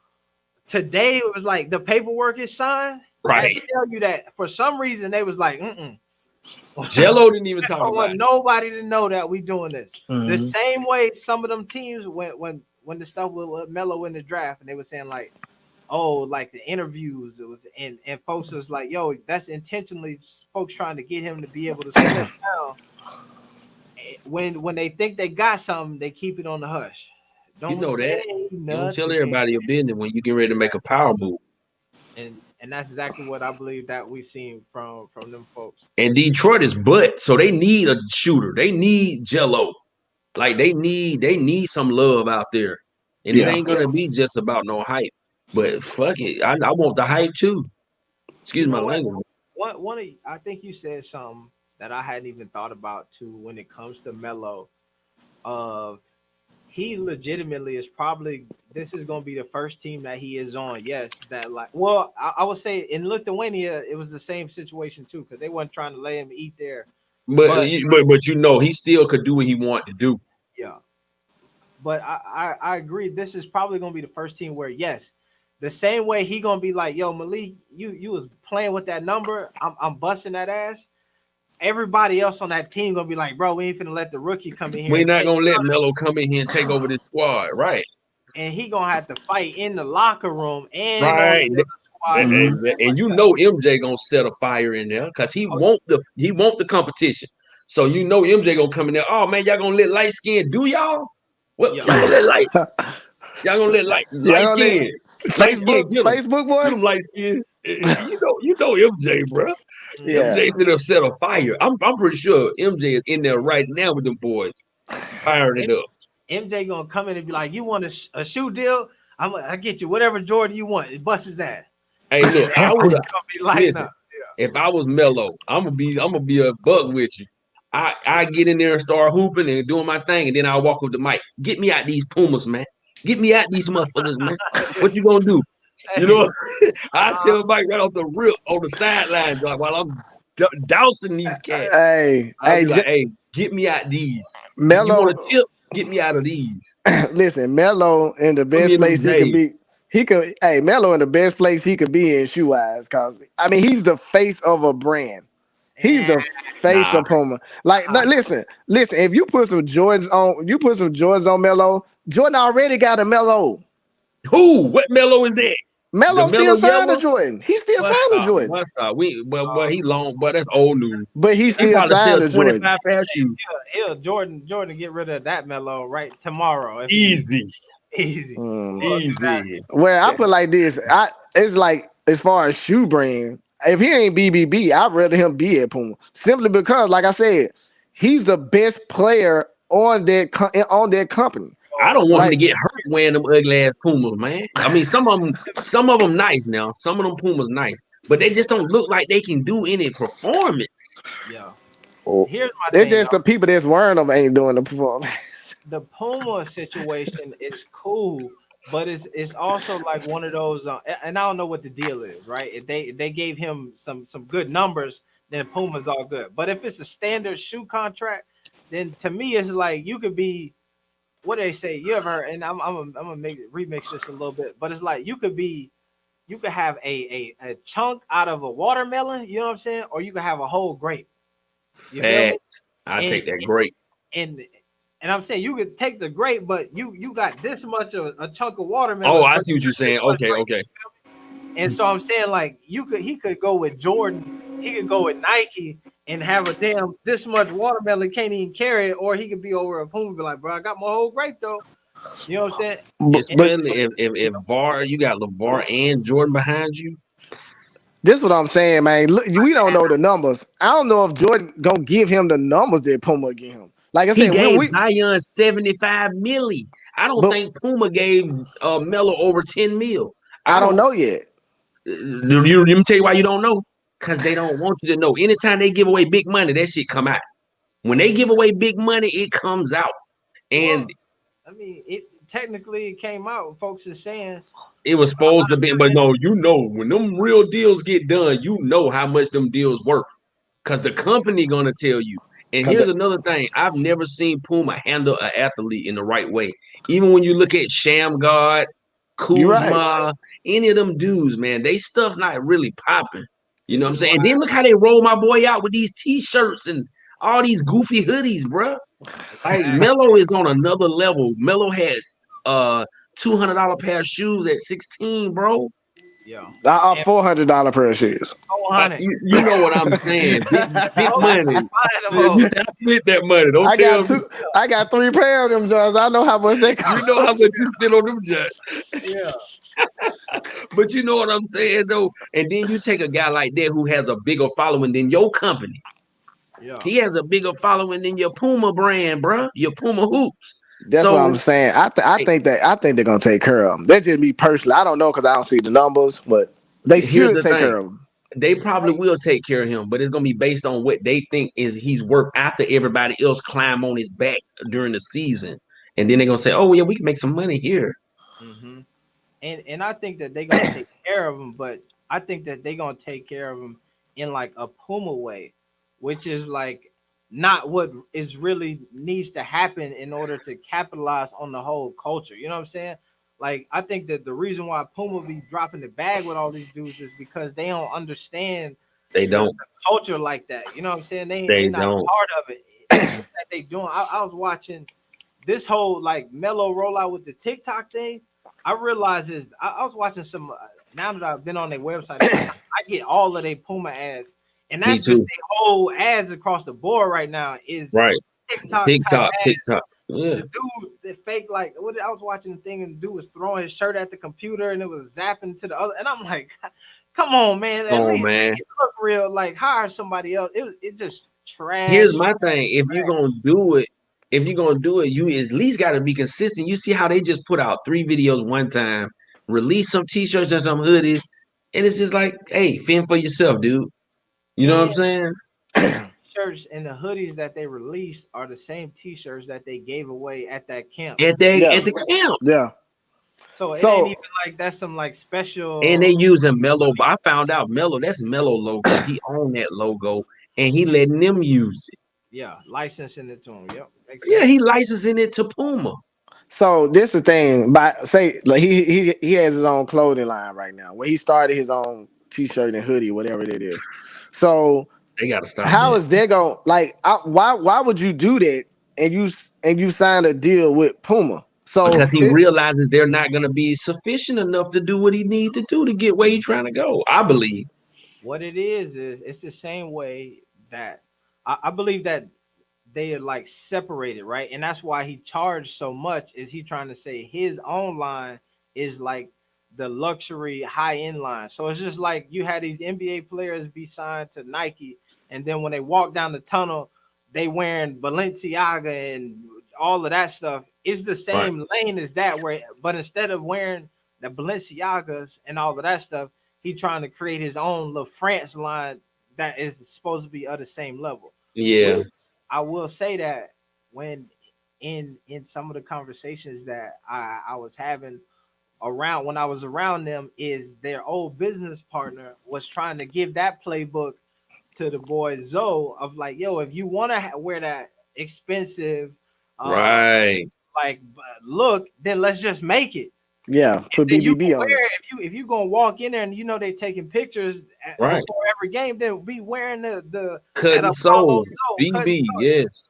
S1: today, it was like the paperwork is signed. That
S3: Right.
S1: tell you that for some reason they was like, mm-mm.
S3: Jello didn't even
S1: I
S3: talk
S1: don't
S3: about
S1: want
S3: it.
S1: nobody to know that we doing this. The
S2: Mhm.
S1: same way some of them teams when the stuff with Melo in the draft and they were saying like, oh, like the interviews, it was and folks was like, yo, that's intentionally folks trying to get him to be able to slip down. When they think they got something, they keep it on the hush.
S3: You
S1: Don't
S3: know
S1: say
S3: that. You don't tell
S1: nothing.
S3: everybody your business when you get ready to make a power move.
S1: And that's exactly what I believe that we seen from them folks.
S3: And Detroit is butt, so they need a shooter. They need Jello. Like they need some love out there. And it
S2: Yeah.
S3: ain't gonna be just about no hype. But fuck it. I want the hype too.
S1: You
S3: Excuse my
S1: know what?
S3: language.
S1: One of I think you said something that I hadn't even thought about too when it comes to Melo. Of he legitimately is probably this is going to be the first team that he is on. Yes, that like well, I would say in Lithuania it was the same situation too because they weren't trying to let him eat there.
S3: But
S1: But
S3: but you know he still could do what he want to do.
S1: yeah, but I agree. This is probably going to be the first team where yes, the same way he going to be like, yo, Malik, you was playing with that number. I'm busting that ass. Everybody else on that team gonna be like, bro, we ain't finna let the rookie come in here
S3: We're
S1: and
S3: not
S1: take,
S3: gonna let Melo come in here and take over this squad. Right.
S1: and he gonna have to fight in the locker room and on
S3: Right.
S1: the other
S2: Mhm.
S3: And you know MJ gonna set a fire in there because he want the competition. So you know MJ gonna come in there. Oh man, y'all gonna let light skin do y'all? What
S1: Yeah.
S3: y'all gonna let y'all gonna let
S2: Yeah,
S3: light
S2: gonna let
S3: skin get them.
S2: Facebook boy.
S3: Get them light skin. You know MJ, bro.
S1: Mhm.
S2: Yeah.
S3: MJ should have set a fire. I'm pretty sure MJ is in there right now with them boys, firing it up.
S1: MJ gonna come in and be like, "You want a shoe deal? I get you whatever Jordan you want." It busts his ass,
S3: Hey,
S1: and
S3: look, I would
S1: everybody gonna be lighting
S3: listen.
S1: up.
S3: If I was Mello, I'm gonna be a buck with you. I get in there and start hooping and doing my thing, and then I walk up the mic. Get me out these Pumas, man. Get me out these motherfuckers, man. What you gonna do? You
S1: Hey,
S3: know, I tell Mike right off the rip on the sideline, like, while I'm dousing these cats.
S2: Hey,
S3: I'll
S2: hey,
S3: be like, hey, get me out these. You want
S2: Melo.
S3: a chip? Get me out of these.
S2: Listen, Melo in the
S3: Put me
S2: best
S3: in them
S2: place he could
S3: J's.
S2: be. He could. Hey, Melo in the best place he could be in shoe wise, cause I mean he's the face of a brand. He's
S1: eh,
S2: the face
S3: Nah.
S2: of Puma. Like, no, listen. If you put some Jordans on Melo. Jordan already got a Melo.
S3: Who? What mellow is that? The
S2: Melo
S3: mellow
S2: still signed to
S3: yellow?
S2: Jordan. He still
S3: But
S2: signed to
S3: stop,
S2: Jordan,
S3: but stop. But he long, but that's old news.
S2: but he
S3: He
S2: still
S3: probably
S2: signed
S3: sell
S2: to Jordan.
S3: 25 pair of shoes.
S1: Jordan get rid of that Melo right tomorrow if he
S3: Easy,
S1: easy.
S2: Mm.
S1: Well,
S3: easy.
S2: Where I put like this, it's like as far as shoe brand, if he ain't BBB, I'd rather him be at Puma simply because, like I said, he's the best player on that company.
S3: I don't want him to
S2: Like,
S3: get hurt wearing them ugly ass Pumas, man. I mean, some of them nice now. Some of them Pumas nice, but they just don't look like they can do any performance.
S1: yeah.
S2: oh,
S1: Here's my
S2: it's
S1: thing
S2: just the
S1: though.
S2: people that's wearing them ain't doing the performance.
S1: The Puma situation is cool, but it's also like one of those. And I don't know what the deal is, right? If they gave him some good numbers, then Puma's all good. But if it's a standard shoe contract, then to me it's like you could be what they say. You ever and I'm gonna make remix this a little bit, but it's like you could have a chunk out of a watermelon, you know what I'm saying, or you could have a whole grape. You feel me?
S3: Facts. I
S1: And
S3: take that great.
S1: and and I'm saying you could take the grape, but you got this much of a chunk of
S3: Oh,
S1: watermelon,
S3: I
S1: but
S3: see what you're
S1: this
S3: saying.
S1: much
S3: Okay,
S1: grape.
S3: okay.
S1: And so I'm saying like he could go with Jordan, he could go with Nike and have a damn this much watermelon can't even carry it, or he could be over a Puma and be like, bro, I got my whole grape though. You know what I'm saying? And,
S2: but
S3: Especially if VAR, you got Lavar and Jordan behind you.
S2: this is what I'm saying, man. Look, we don't know the numbers. I don't know if Jordan gonna give him the numbers that Puma give him. Like I
S3: He
S2: said,
S3: gave Zion 75 milli. I don't
S2: but
S3: think Puma gave Melo over 10 mil.
S2: I
S3: I
S2: don't
S3: don't.
S2: know yet.
S3: Let me tell you why you don't know. Because they don't want you to know. Anytime they give away big money, that shit come out. When they give away big money, it comes out. And
S1: well, I mean, it technically it came out. Folks is saying
S3: it was
S1: a lot
S3: supposed to
S1: of
S3: be, but no, when them real deals get done, you know how much them deals worth. Because the company gonna tell you. And
S2: Cause
S3: here's another thing: I've never seen Puma handle an athlete in the right way. Even when you look at Sham God,
S2: you're right.
S3: Kuzma, any of them dudes, man, they stuff not really popping. You know
S1: this
S3: what I'm
S1: is
S3: saying?
S1: why
S3: And then look how they roll my boy out with these t-shirts and all these goofy hoodies, bro. Like
S1: exactly.
S3: Melo is on another level. Melo had $200 pair of shoes at 16, bro.
S1: Yeah. And
S2: $400 pair of shoes.
S1: 400.
S3: You know what I'm saying? Big
S1: Oh,
S3: money.
S1: buying them
S3: You
S1: all.
S3: say I split that money. Don't
S2: I got
S3: tell me.
S2: two. I got 3 pairs of them Johns. I know how much they
S3: You know how
S2: cost.
S3: much you spend on them jets.
S1: Yeah.
S3: But you know what I'm saying though. And then you take a guy like that who has a bigger following than your company.
S1: Yeah.
S3: He has a bigger following than your Puma brand, bro. Your Puma hoops.
S2: That's what I'm
S3: So
S2: saying.
S3: hey,
S2: I think they're gonna take care of them. That's just me personally. I don't know because I don't see the numbers, but they
S3: here's
S2: should
S3: the
S2: take
S3: thing.
S2: care of them.
S3: They probably will take care of him, but it's gonna be based on what they think is he's worth after everybody else climb on his back during the season. And then they're gonna say, oh yeah, we can make some money here.
S1: Hmm. And I think that they're gonna take care of him, but I think that they're gonna take care of him in like a Puma way, which is like not what is really needs to happen in order to capitalize on the whole culture. You know what I'm saying? Like I think that the reason why Puma be dropping the bag with all these dudes is because they don't understand
S3: They
S1: the
S3: don't.
S1: culture like that. You know what I'm saying? They
S3: They
S1: not a
S3: don't.
S1: part of it. The shit that they doing. I was watching this whole like mellow rollout with the TikTok thing. I realized is I was watching some now that I've been on their website a few times, I get all of their Puma ads, and
S3: Me
S1: that's just
S3: too.
S1: their whole ads across the board right now is
S3: Right.
S1: TikTok type
S3: TikTok,
S1: ads.
S3: TikTok. Yeah.
S1: The dude that fake like what I was watching the thing and the dude was throwing his shirt at the computer and it was zapping to the other, and I'm like, come on, man,
S3: Come
S1: at
S3: on,
S1: least
S3: man.
S1: make it look real. Like hire somebody else. It just
S3: Here's
S1: trash.
S3: my thing. If you're gonna do it, you at least gotta be consistent. You see how they just put out 3 videos one time, release some t-shirts and some hoodies, and it's just like, hey, fend for yourself, dude. You know what I'm
S1: And
S3: saying?
S1: the t-shirts and the hoodies that they released are the same t-shirts that they gave away at that camp.
S2: Yeah,
S3: At the camp.
S2: yeah.
S1: So it ain't
S2: So
S1: even like that's some like
S3: And they
S1: special.
S3: using Mellow. I found out Mellow, that's Mellow logo. He owned that logo and he letting them use it.
S1: Yeah, licensing it to them. Yep, makes
S3: Yeah,
S1: sense.
S3: he licensing it to Puma.
S2: so this is the thing. But say like he has his own clothing line right now. Where he started his own t-shirt and hoodie, whatever it is. So
S3: They gotta stop
S2: how
S3: that.
S2: is that going? Like, why would you do that? And you signed a deal with Puma.
S3: Because
S2: So
S3: he realizes they're not gonna be sufficient enough to do what he need to do to get where he's trying to go. I believe.
S1: What it is it's the same way that I believe that they are like separated, right? And that's why he charged so much. Is he trying to say his own line is like the luxury high end line? So it's just like you had these NBA players be signed to Nike, and then when they walk down the tunnel, they wearing Balenciaga and all of that stuff. It's the
S3: Right.
S1: same lane as that, where but instead of wearing the Balenciagas and all of that stuff, he trying to create his own little France line that is supposed to be of the same level.
S3: Yeah.
S1: Which I will say that when in some of the conversations that I was having around when I was around them is their old business partner was trying to give that playbook to the boy Zoe of like, yo, if you want to wear that expensive uh
S3: Right.
S1: like look, then let's just make it.
S2: yeah, put
S1: Then you can
S2: BBB on it.
S1: wear it if you gonna walk in there and you know they taking pictures
S3: Right.
S1: before every game, then be wearing the that
S3: Cutting
S1: Apollo
S3: soul.
S1: Zoe cutting
S3: BB. Yes.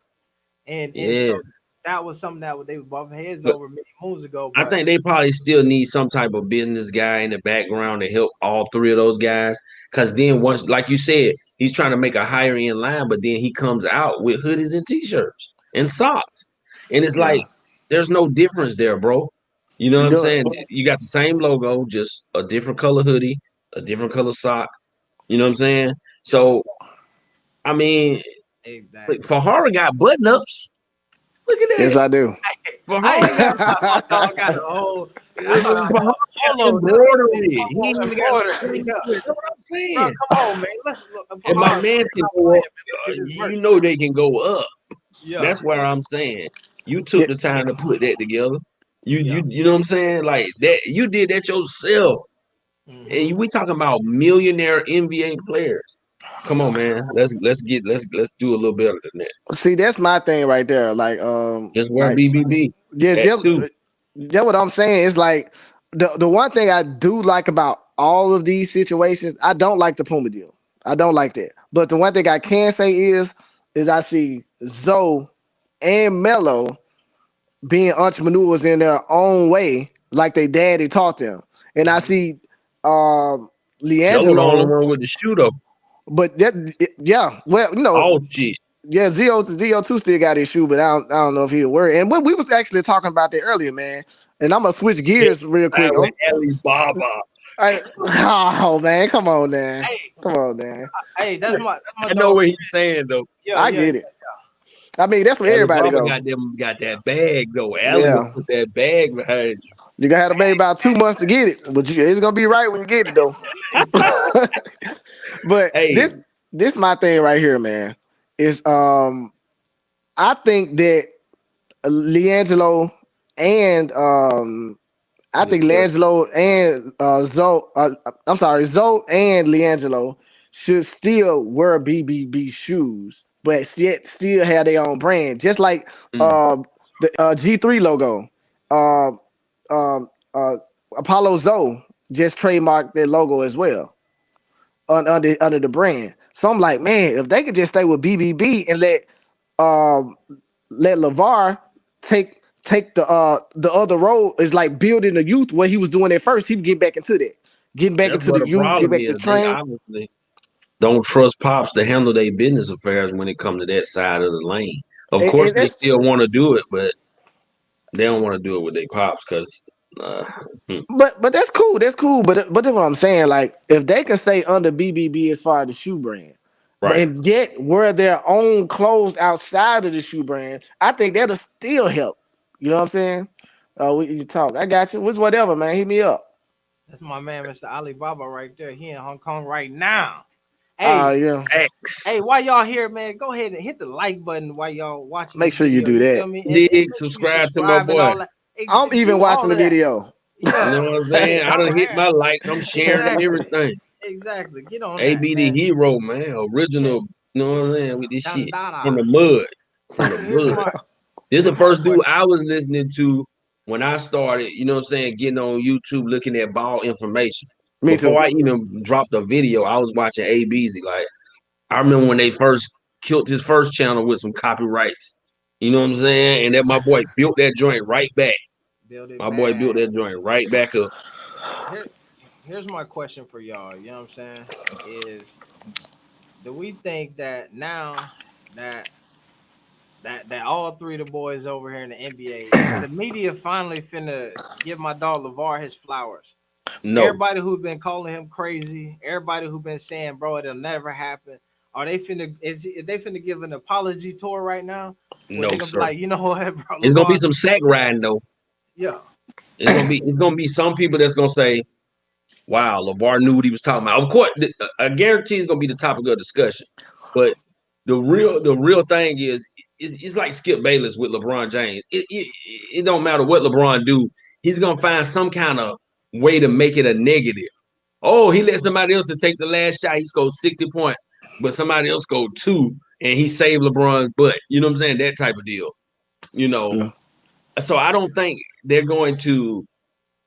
S1: and so
S3: Yes.
S1: that was something that they were bumping heads
S3: But
S1: over many moons ago.
S3: I
S1: But
S3: think they probably still need some type of business guy in the background to help all 3 of those guys. Cause then once, like you said, he's trying to make a higher end line, but then he comes out with hoodies and t-shirts and socks. And it's
S2: Yeah.
S3: like there's no difference there, bro. You know what I'm
S2: The-
S3: saying? You got the same logo, just a different color hoodie, a different color sock. You know what I'm saying?
S1: yep,
S3: So I mean, like,
S1: exactly.
S3: Fahara got button ups. Look at
S2: yes,
S3: that.
S2: I do.
S1: I
S3: Fahara
S1: ain't
S3: got
S1: never thought my dog got a whole. I thought a
S3: Fahara got
S1: polo.
S3: embroidery. He ain't
S1: Polo
S3: even got no
S1: embroidery.
S3: sleeves.
S1: Yeah.
S3: That's what I'm
S1: Bro,
S3: saying.
S1: come on, man. Let's look.
S3: And my
S1: Pahara,
S3: mans can
S1: stop
S3: go
S1: playing,
S3: up.
S1: man. Let's get this merch.
S3: You know they can go up.
S1: Yeah,
S3: That's where I'm saying. You
S2: Yeah,
S3: took the time to put that together. You
S1: yeah.
S3: you you know what I'm saying? Like that you did that yourself.
S1: Mm-hmm.
S3: And we talking about millionaire NBA players. Come on, man. Let's do a little better than that.
S2: see, that's my thing right there.
S3: Just wear
S2: Like
S3: BBB.
S2: yeah,
S3: That too.
S2: that's what I'm saying. It's like the one thing I do like about all of these situations, I don't like the Puma deal. I don't like that. But the one thing I can say is I see Zoe and Mello being entrepreneurs in their own way, like they daddy taught them. And I
S1: Mm-hmm.
S2: see
S3: Jello the only
S2: Leangelo,
S3: one with the shoe though.
S2: but yeah, well,
S3: All shit.
S2: yeah, Zo2 still got his shoe, but I don't know if he'll wear it. And we was actually talking about that earlier, man. And I'm gonna switch
S3: Yeah,
S2: gears real quick.
S3: with Alibaba.
S2: Oh man, come on, man,
S1: Hey,
S2: come on, man.
S1: that's my
S3: I know
S1: dog.
S3: what he's saying though.
S1: Yeah,
S2: I
S1: yeah,
S2: get it. I mean, that's where everybody
S3: Alibaba
S2: go.
S3: got that bag though. Allie gonna
S2: Yeah,
S3: put that bag behind
S2: you gotta have to wait about 2 months to get it, but it's gonna be right when you get it though. But
S3: you.
S2: this my thing right here, man. Is I think that Leangelo and I think
S3: Hey,
S2: Leangelo and Zoe, I'm sorry, Zoe and Leangelo should still wear BBB shoes, but yet still have their own brand, just like
S3: mm,
S2: the G3 logo. Um, uh, Apollo Zoe just trademarked their logo as well under the brand. So I'm like, man, if they could just stay with BBB and um, let Lavar take the other role is like building the youth what he was doing at first. He would get back into that. getting back
S3: That's
S2: into
S3: what
S2: the
S3: the
S2: youth, get
S3: problem
S2: back to
S3: is. They
S2: train.
S3: obviously don't trust pops to handle their business affairs when it comes to that side of the lane. Of course,
S2: And
S3: they
S2: that's
S3: still want to do it, but they don't want to do it with their pops because, uh, hmm,
S2: but that's cool. That's cool. But that's what I'm saying. Like if they can stay under BBB as far as the shoe brand, but
S3: right.
S2: and yet wear their own clothes outside of the shoe brand, I think that'll still help. You know what I'm saying? You talk. I got you. It's whatever, man. Hit me up.
S1: That's my man, Mr. Alibaba, right there. He in Hong Kong right now. Hey,
S2: Yeah.
S3: X.
S1: hey, while y'all here, man, go ahead and hit the like button while y'all watching
S2: Make
S1: this
S2: sure you
S1: video.
S2: do
S1: You feel
S2: that.
S1: me? And
S3: Dig,
S1: make sure you
S3: subscribe to my
S1: subscribe and
S3: boy.
S1: all that.
S2: I'm even
S1: Do
S2: watching
S1: all
S2: the
S1: of that.
S2: video.
S3: You know
S1: Yeah,
S3: what I'm saying?
S1: hey,
S3: I done
S1: I'm
S3: hit my
S1: here.
S3: like. I'm sharing and
S1: Exactly,
S3: everything.
S1: exactly. Get on
S3: A
S1: that,
S3: be the
S1: man.
S3: hero, man.
S1: Check
S3: Original, you know what I'm saying? With this shit. From
S1: Dandada.
S3: the mud. From the
S1: Here's
S3: mud.
S1: my
S3: This is
S1: here's
S3: the
S1: my
S3: first dude
S1: question.
S3: I was listening to when I started, you know what I'm saying, getting on YouTube looking at ball information.
S2: Me
S3: Before
S2: too.
S3: I even dropped a video, I was watching A-Beezy. Like, I remember when they first killed his first channel with some copyrights. You know what I'm saying? And that my boy built that joint right back.
S1: Build it
S3: My boy built
S1: back.
S3: that joint right back up.
S1: Here, here's my question for y'all. You know what I'm saying? Is do we think that now that all three of the boys over here in the NBA is the media finally finna give my dog Lavar his flowers?
S3: No,
S1: Everybody who's been calling him crazy, everybody who's been saying, "Bro, it'll never happen," are they finna is they finna give an apology tour right now? Where
S3: no,
S1: they gonna be
S3: sir.
S1: like, you know what, bro,
S3: It's gonna be
S1: Lavar,
S3: some sack riding though.
S1: yeah,
S3: It's gonna be some people that's gonna say, wow, LeVar knew what he was talking about. Of course, I guarantee it's gonna be the topic of discussion. But the real thing is, it's like Skip Bayless with LeBron James. It don't matter what LeBron do, he's gonna find some kind of way to make it a negative. Oh, he let somebody else to take the last shot. He scored 60 points, but somebody else scored two, and he saved LeBron's butt. You know what I'm saying? That type of deal. You know.
S2: Yeah.
S3: So I don't think they're going to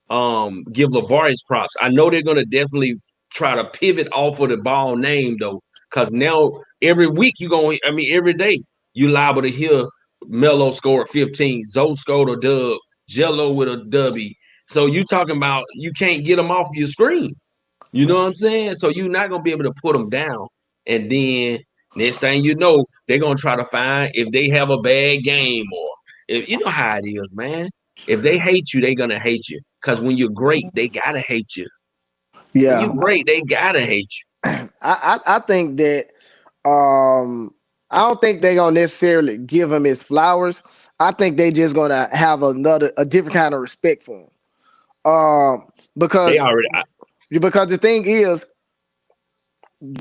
S3: give LaVar his props. I know they're gonna definitely try to pivot off of the ball name though, because now every week every day you liable to hear Melo score 15, Zoe scored a dub, Gelo with a W. So you talking about you can't get them off your screen. You know what I'm saying? So you're not gonna be able to put them down. And then next thing you know, they're gonna try to find if they have a bad game or if you know how it is, man. If they hate you, they're gonna hate you. Cause when you're great, they gotta hate you. When
S2: Yeah.
S3: you're great, they gotta hate you.
S2: I think that I don't think they're gonna necessarily give him his flowers. I think they just gonna have a different kind of respect for him. Um,
S3: They
S2: because
S3: already
S2: the thing is,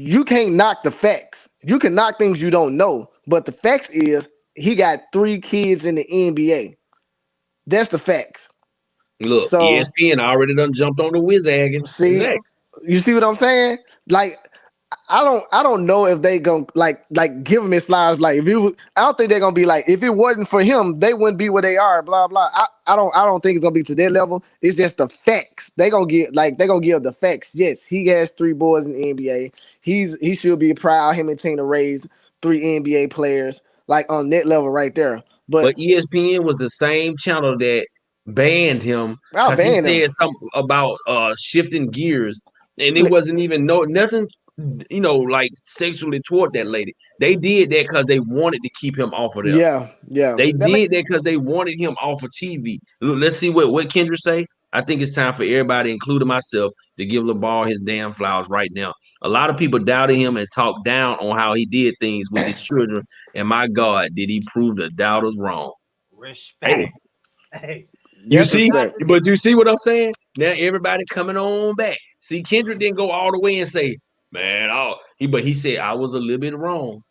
S2: you can't knock the facts. You can knock things you don't know, but the facts is he got 3 kids in the NBA. That's the facts.
S3: look,
S2: So
S3: ESPN already done jumped on the Wizagging.
S2: see,
S3: Exactly.
S2: you see what I'm saying? Like I don't know if they gonna give him his flowers. Like if it was, I don't think they're gonna be like if it wasn't for him, they wouldn't be where they are. Blah blah. I don't think it's gonna be to that level. It's just the facts. They gonna give the facts. Yes, he has 3 boys in the NBA. He should be proud. Him and Tina raised 3 NBA players like on that level right there. But
S3: But ESPN was the same channel that banned him
S2: I'll
S3: because he
S2: ban him.
S3: said something about shifting gears, and it wasn't even nothing, like sexually toward that lady. They did that because they wanted to keep him off of there.
S2: Yeah, yeah.
S3: They did that because they wanted him off of TV. Let's see what Kendra say. I think it's time for everybody, including myself, to give LeBar his damn flowers right now. A lot of people doubted him and talked down on how he did things with his children. And my God, did he prove the doubters wrong? Hey,
S1: respect. Hey,
S3: you
S2: That's
S1: you
S3: see,
S1: got
S2: respect.
S1: to
S3: but
S1: give.
S3: you see what I'm saying? Now everybody coming on back. See, Kendrick didn't go all the way and say, "Man, but he said I was a little bit wrong."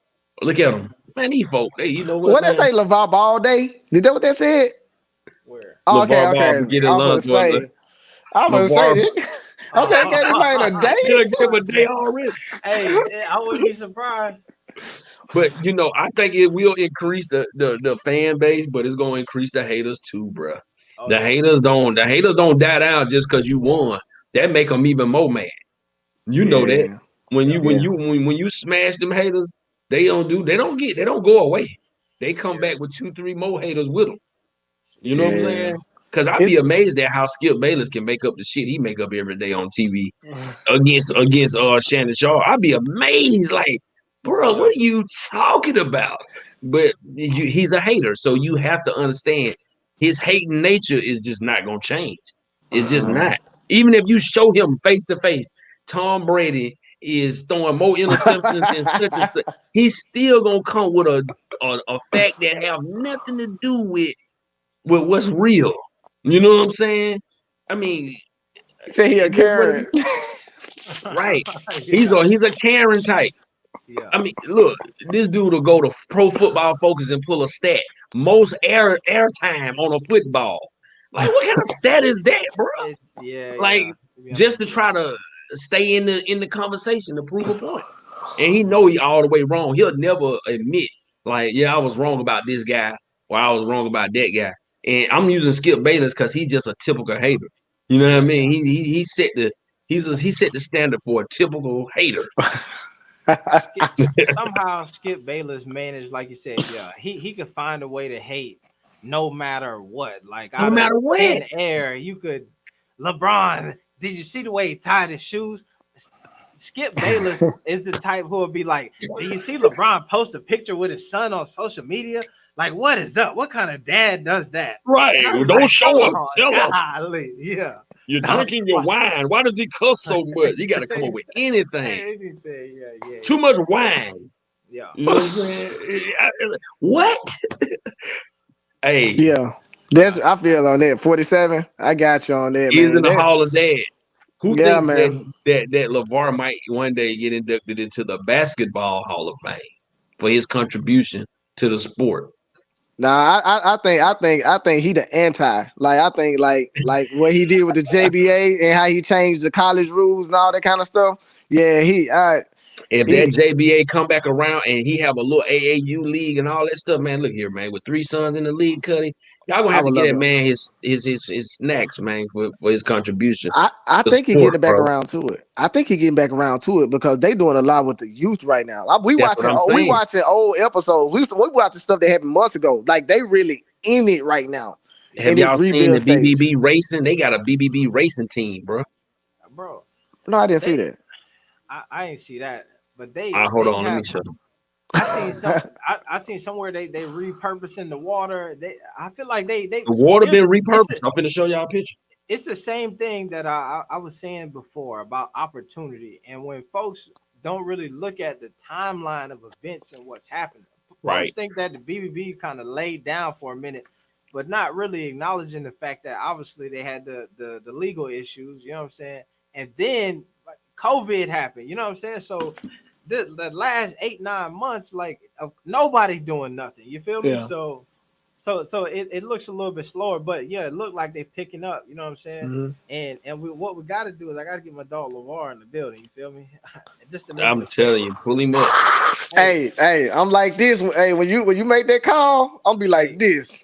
S3: Look at him, man. These folk, hey, you know what,
S2: What they
S3: man?
S2: say, Lavar Ball Day? Did that what they said?
S1: Where?
S2: Oh, okay,
S3: LeVar Ball
S2: okay.
S3: for getting
S2: I was gonna
S3: lunch was
S2: say, I was gonna
S3: LeVar.
S2: say, okay, gave this man a
S3: They done
S2: day.
S3: gave him a day already.
S1: Hey, I wouldn't be surprised.
S3: But I think it will increase the fan base, but it's gonna increase the haters too, bro.
S1: Oh
S3: The
S1: yeah,
S3: haters don't die down just because you won. That make them even more mad. You know that
S2: Yeah,
S3: when you
S1: yeah.
S3: when
S2: yeah,
S3: you when you smash them haters, they don't go away. They come
S1: Here,
S3: back with 2, 3 more haters with them. You know what I'm
S2: yeah.
S3: saying? Because I'd be
S2: It's
S3: amazed at how Skip Bayless can make up the shit he make up every day on TV against Shannon Sharp. I'd be amazed, like, bro,
S1: Yeah.
S3: what are you talking about? But he's a hater, so you have to understand his hating nature is just not gonna change. It's just not. Even if you show him face to face, Tom Brady is throwing more interceptions than such and such. He's still gonna come with a fact that have nothing to do with what's real. You know what I'm saying? I mean,
S2: say he a
S3: what
S2: Karen.
S3: right? He's
S1: Yeah.
S3: a Karen type.
S1: Yeah.
S3: I mean, look, this dude will go to Pro Football Focus and pull a stat. Most air time on a football. Like, what kind of stat is that, bro?
S1: Yeah.
S3: Like,
S1: Yeah. To be
S3: just
S1: honest,
S3: to
S1: yeah.
S3: try to stay in the conversation to prove a point. And he know he all the way wrong. He'll never admit, like, yeah, I was wrong about this guy, or I was wrong about that guy. And I'm using Skip Bayless because he's just a typical hater. You know what I
S1: Yeah.
S3: mean? He set the he set the standard for a typical hater.
S1: Skip somehow Skip Bayless managed, like you said, yeah, he could find a way to hate no matter what. Like
S3: No
S1: out of
S3: matter what.
S1: thin air, you could LeBron. Did you see the way he tied his shoes? Skip Bayless is the type who would be like, "Do you see LeBron post a picture with his son on social media? Like, what is up? What kind of dad does that?" And
S3: Right.
S1: I'm
S3: Well, don't
S1: like, "Come
S3: show us.
S1: on,
S3: Tell us.
S1: golly, yeah,
S3: You're
S1: no,
S3: drinking your wine. Why does he cuss so much? You got to come up with anything.
S1: anything, yeah, yeah,
S3: Too much wine.
S1: yeah,
S3: You know what I'm saying? What? Hey,
S2: Yeah.
S1: yeah,
S2: That's I feel on that. 47. I got you on that,
S3: he's in
S2: man.
S3: the
S2: That
S3: Hall of Dad. Who
S2: yeah,
S3: thinks
S2: man.
S3: that LaVar might one day get inducted into the Basketball Hall of Fame for his contribution to the sport?
S2: Nah, I think he the anti. Like I think like what he did with the JBA and how he changed the college rules and all that kind of stuff. Yeah,
S3: If that
S2: he
S3: JBA come back around and he have a little AAU league and all that stuff, man, look here, man, with 3 sons in the league, Cuddy, y'all gonna
S2: I
S3: have to
S2: would
S3: get
S2: love
S3: that
S2: it.
S3: man his snacks, man, for his contribution
S2: I
S3: to
S2: think he
S3: sport,
S2: getting back
S3: bro.
S2: around to it. I think he getting back around to it because they doing a lot with the youth right now.
S3: That's what I'm
S2: We
S3: saying.
S2: watching old episodes. We watching stuff that happened months ago. Like they really in it right now
S1: yeah,
S2: in
S3: Have
S2: this
S3: y'all seen
S2: rebuild
S3: the
S2: stage.
S3: BBB racing? They got a BBB racing team, bro.
S1: bro.
S2: No, I didn't see
S1: They,
S2: that.
S1: I ain't see that, but
S3: Hold
S1: they
S3: on, let me
S1: have.
S3: show you.
S1: I seen somewhere they repurposing the water. I feel like they
S3: The water
S1: here's
S3: been
S1: it's
S3: repurposed. I'm finna show y'all a picture.
S1: it's the same thing that I was saying before about opportunity. And when folks don't really look at the timeline of events and what's happening, folks
S3: Right.
S1: think that the BBB kind of laid down for a minute, but not really acknowledging the fact that obviously they had the legal issues. You know what I'm saying? And then like, COVID happened. You know what I'm saying? So the last 8 9 months, like nobody doing nothing. You feel me?
S2: Yeah.
S1: So it looks a little bit slower, but yeah, it looked like they picking up. You know what I'm saying?
S2: Mhm.
S1: What we got to do is I got to get my dog Lavar in the building. You feel me? Just to make
S3: I'm
S1: it
S3: telling you, pull him up.
S1: hey
S2: Hey, I'm like this. Hey, when you make that call, I'm be like
S1: hey.
S2: this.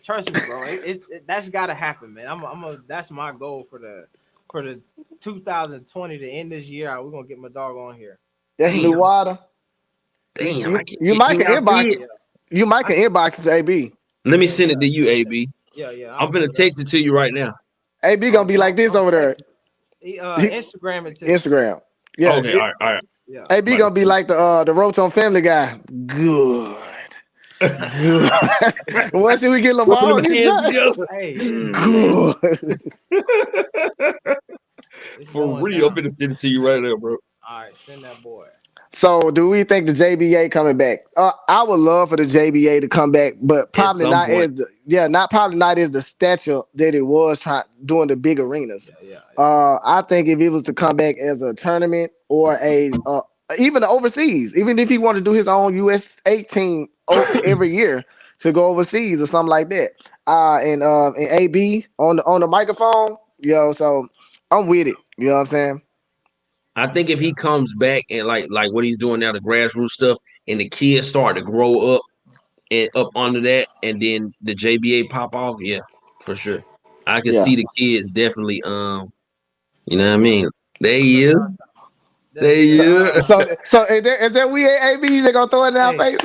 S1: Trust me, bro. That's got to happen, man. That's my goal for the 2020 to end this year. We're gonna get my dog on here.
S2: That's
S1: You
S2: new
S3: Damn,
S1: feel me?
S2: water. You
S3: damn.
S2: you
S3: I can,
S2: you might
S3: can
S2: can
S3: y'all see
S2: inbox.
S3: it?
S1: Yeah,
S2: You might
S1: I
S2: can
S1: can.
S2: inbox to AB.
S3: Let me
S1: Yeah,
S3: send it to you, AB.
S1: yeah. I'm
S3: I'm
S1: gonna pull
S3: finna
S1: it up.
S3: text it to you right now.
S2: AB gonna
S1: Oh,
S2: be like this
S1: don't
S2: over
S1: text
S2: there.
S1: it. He,
S2: He,
S1: Instagram it to me.
S2: Instagram. Yeah,
S3: Okay, all right.
S1: Yeah.
S2: AB
S3: I'm
S2: gonna be like the Roach on Family Guy. Good,
S3: about
S2: good. Once we get
S3: rubbing
S2: Lavar on
S3: them
S2: this
S3: hands
S2: job,
S3: together.
S1: Hey,
S2: good.
S1: it's
S3: For
S1: going
S3: real, I'm
S1: down.
S3: finna send it to you right now, bro.
S1: All right, send that boy.
S2: So, do we think the JBA coming back? I would love for the JBA to come back, but
S3: At
S2: probably
S3: some
S2: not
S3: point.
S2: as not probably not as the stature that it was trying doing the big arenas.
S1: Yeah.
S2: I think if it was to come back as a tournament or even overseas, even if he wanted to do his own US 18 every year to go overseas or something like that. And AB on the microphone, so I'm with it. You know what I'm saying?
S3: I think if he comes back and like what he's doing now, the grassroots stuff, and the kids start to grow up and up under that, and then the JBA pop off, yeah, for sure. I can
S2: Yeah.
S3: see the kids definitely you know what I mean? There he is. They
S1: the
S2: So is that we ain't AB? You just gonna throw it in our
S1: hey
S2: face?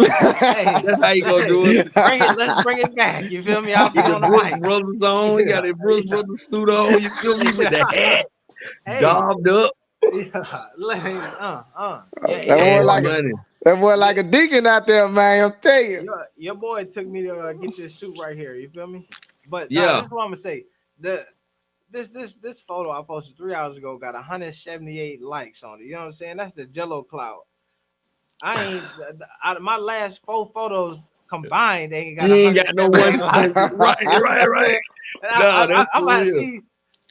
S1: hey
S3: That's how you gonna
S1: hey
S3: do it.
S1: bring it. Let's bring it back. You feel me? I'll
S3: Get
S1: be
S3: the
S1: on the
S3: Brooks
S1: mic.
S3: Brothers on. He got
S1: Yeah,
S3: that Brooks
S1: yeah,
S3: Brothers suit on. You feel me with the
S1: yeah.
S3: hat,
S1: Hey,
S3: dobbed up,
S1: yeah, yeah.
S2: That
S1: Your
S2: boy
S3: cash
S1: boy,
S3: money.
S2: like
S1: yeah,
S2: a deacon out there, man. I'm telling you.
S1: your boy took me to get this suit right here. You feel me? But nah,
S3: Yeah.
S1: this is what I'm gonna say. The this photo I posted 3 hours ago got 178 likes on it. You know what I'm saying? That's the Jello cloud. I ain't out of my last 4 photos combined, they ain't got
S3: He ain't got no
S1: 178
S3: 100.
S1: likes.
S3: Right,
S1: You know
S3: right,
S1: what I'm
S3: right.
S1: saying? And
S3: No, that's
S1: I'm
S3: for
S1: about to
S3: real.
S1: see.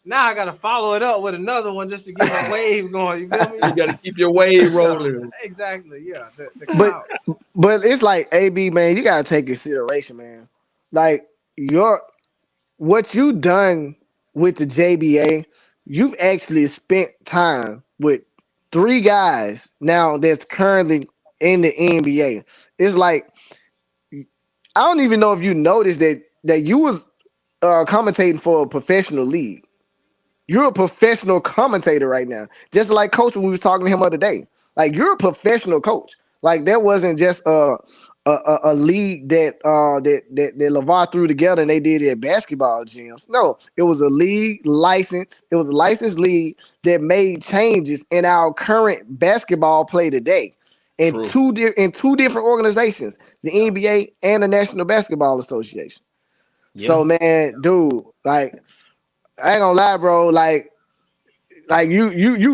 S1: Now I gotta follow it up with another one just to get my wave going. You feel me?
S3: You got to keep your wave
S1: Yeah,
S3: rolling.
S1: exactly. Yeah, the
S2: But
S1: cloud.
S2: it's like AB, man. You gotta take consideration, man. Like your what you done with the JBA, you've actually spent time with three guys now that's currently in the NBA. It's like I don't even know if you noticed that you was commentating for a professional league. You're a professional commentator right now. Just like coach when we was talking to him the other day. Like you're a professional coach. Like that wasn't just a league that Lavar threw together and they did it at basketball gyms. No, it was a league license. It was a licensed league that made changes in our current basketball play today. In
S3: True.
S2: two different organizations, the
S1: Yeah,
S2: NBA and the National Basketball Association.
S3: Yeah.
S2: So man, dude, like I ain't gonna lie, bro. Like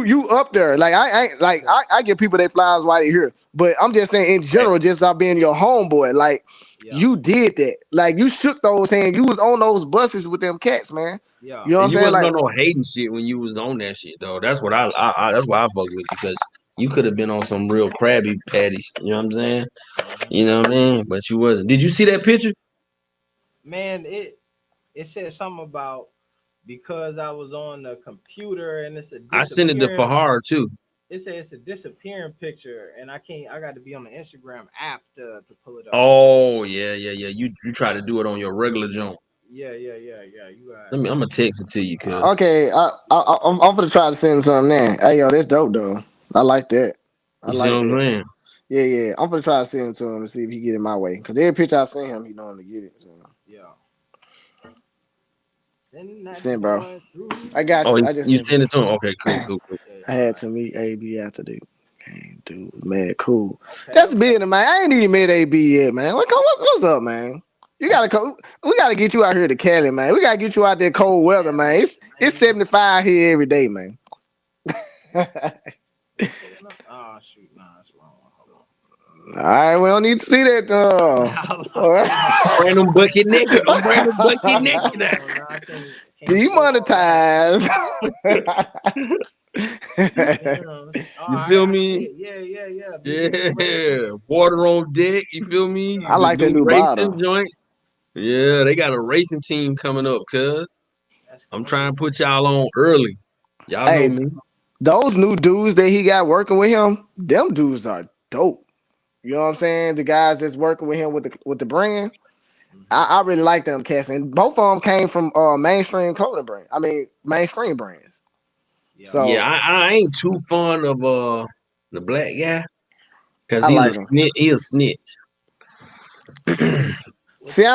S2: you up there. Like
S1: yeah,
S2: I give people their flowers while they're here. But I'm just saying in
S3: Hey,
S2: general, just out being your homeboy, like
S1: yeah,
S2: you did that. Like you shook those hands. You was on those buses with them cats, man.
S1: yeah,
S2: You know what I'm
S3: and you
S2: saying?
S3: wasn't
S2: Like
S3: on no hating shit when you was on that shit though. That's what I that's why I fuck with you because you could have been on some real Krabby Patty. You know what I'm saying?
S1: hmm
S3: You know what I mean? But you wasn't. Did you see that picture?
S1: Man, it said something about because I was on the computer and it's a
S3: I sent it to
S1: disappearing.
S3: Fahar too.
S1: It says it's a disappearing picture, and I can't. I got to be on the Instagram app to pull it up.
S3: Oh yeah. You try to do it on your regular joint.
S1: Yeah. You got.
S3: I'm gonna text it to you, cuz.
S2: okay, I'm gonna try to send something there. Hey yo, that's dope though. I like that. I
S3: You see what
S2: like
S3: I'm
S2: that.
S3: saying?
S2: Yeah. I'm gonna try to send it to him and see if he get it my way. Cause every picture I send him, he knowing to get it. So
S1: Yeah. Send that
S2: send, bro.
S1: boy through.
S2: I got
S3: Oh,
S2: you. I just
S3: you
S2: sent it.
S3: send it to him? Okay, cool.
S1: Yeah.
S2: I
S1: All
S2: had
S1: right.
S2: to meet AB after the game, dude. Man, cool. That's
S1: Okay.
S2: big, man. I ain't even met AB yet, man. What's up, man? You gotta come. We gotta get you out here to Cali, man. We gotta get you out there cold weather,
S1: Man,
S2: man. It's
S1: man.
S2: 75 here every day, man.
S1: Is it enough? Oh shoot, nah, that's wrong. Hold
S2: All right, we don't need to see that.
S1: on. Hold on.
S3: Bring them bucket naked. I'm bringing them bucket naked now.
S1: Hold on. Nah, I can't show all that.
S2: Demonetize.
S1: Damn. All
S3: You
S1: right,
S3: feel
S1: I see
S3: me?
S1: it. Yeah. BBB Racing.
S3: Yeah. Water on deck. You feel me?
S2: I
S1: Yeah.
S3: The
S2: like that
S3: new
S2: new
S3: racing
S2: bottle.
S3: joints. Yeah, they got a racing team coming up, cuz.
S1: That's
S3: I'm trying
S1: cold.
S3: to put y'all on early. Y'all know
S2: Hey,
S3: me.
S2: those new dudes that he got working with him, them dudes are dope. You know what I'm saying? The guys that's working with him with the brand,
S1: Hmm
S2: I really like them cats, and both of them came from mainstream clothing brand. I mean, mainstream brands.
S1: Yeah.
S3: Yeah,
S2: So
S3: I ain't too fond of the black guy because
S2: I like them.
S3: he a snitch.
S1: What you?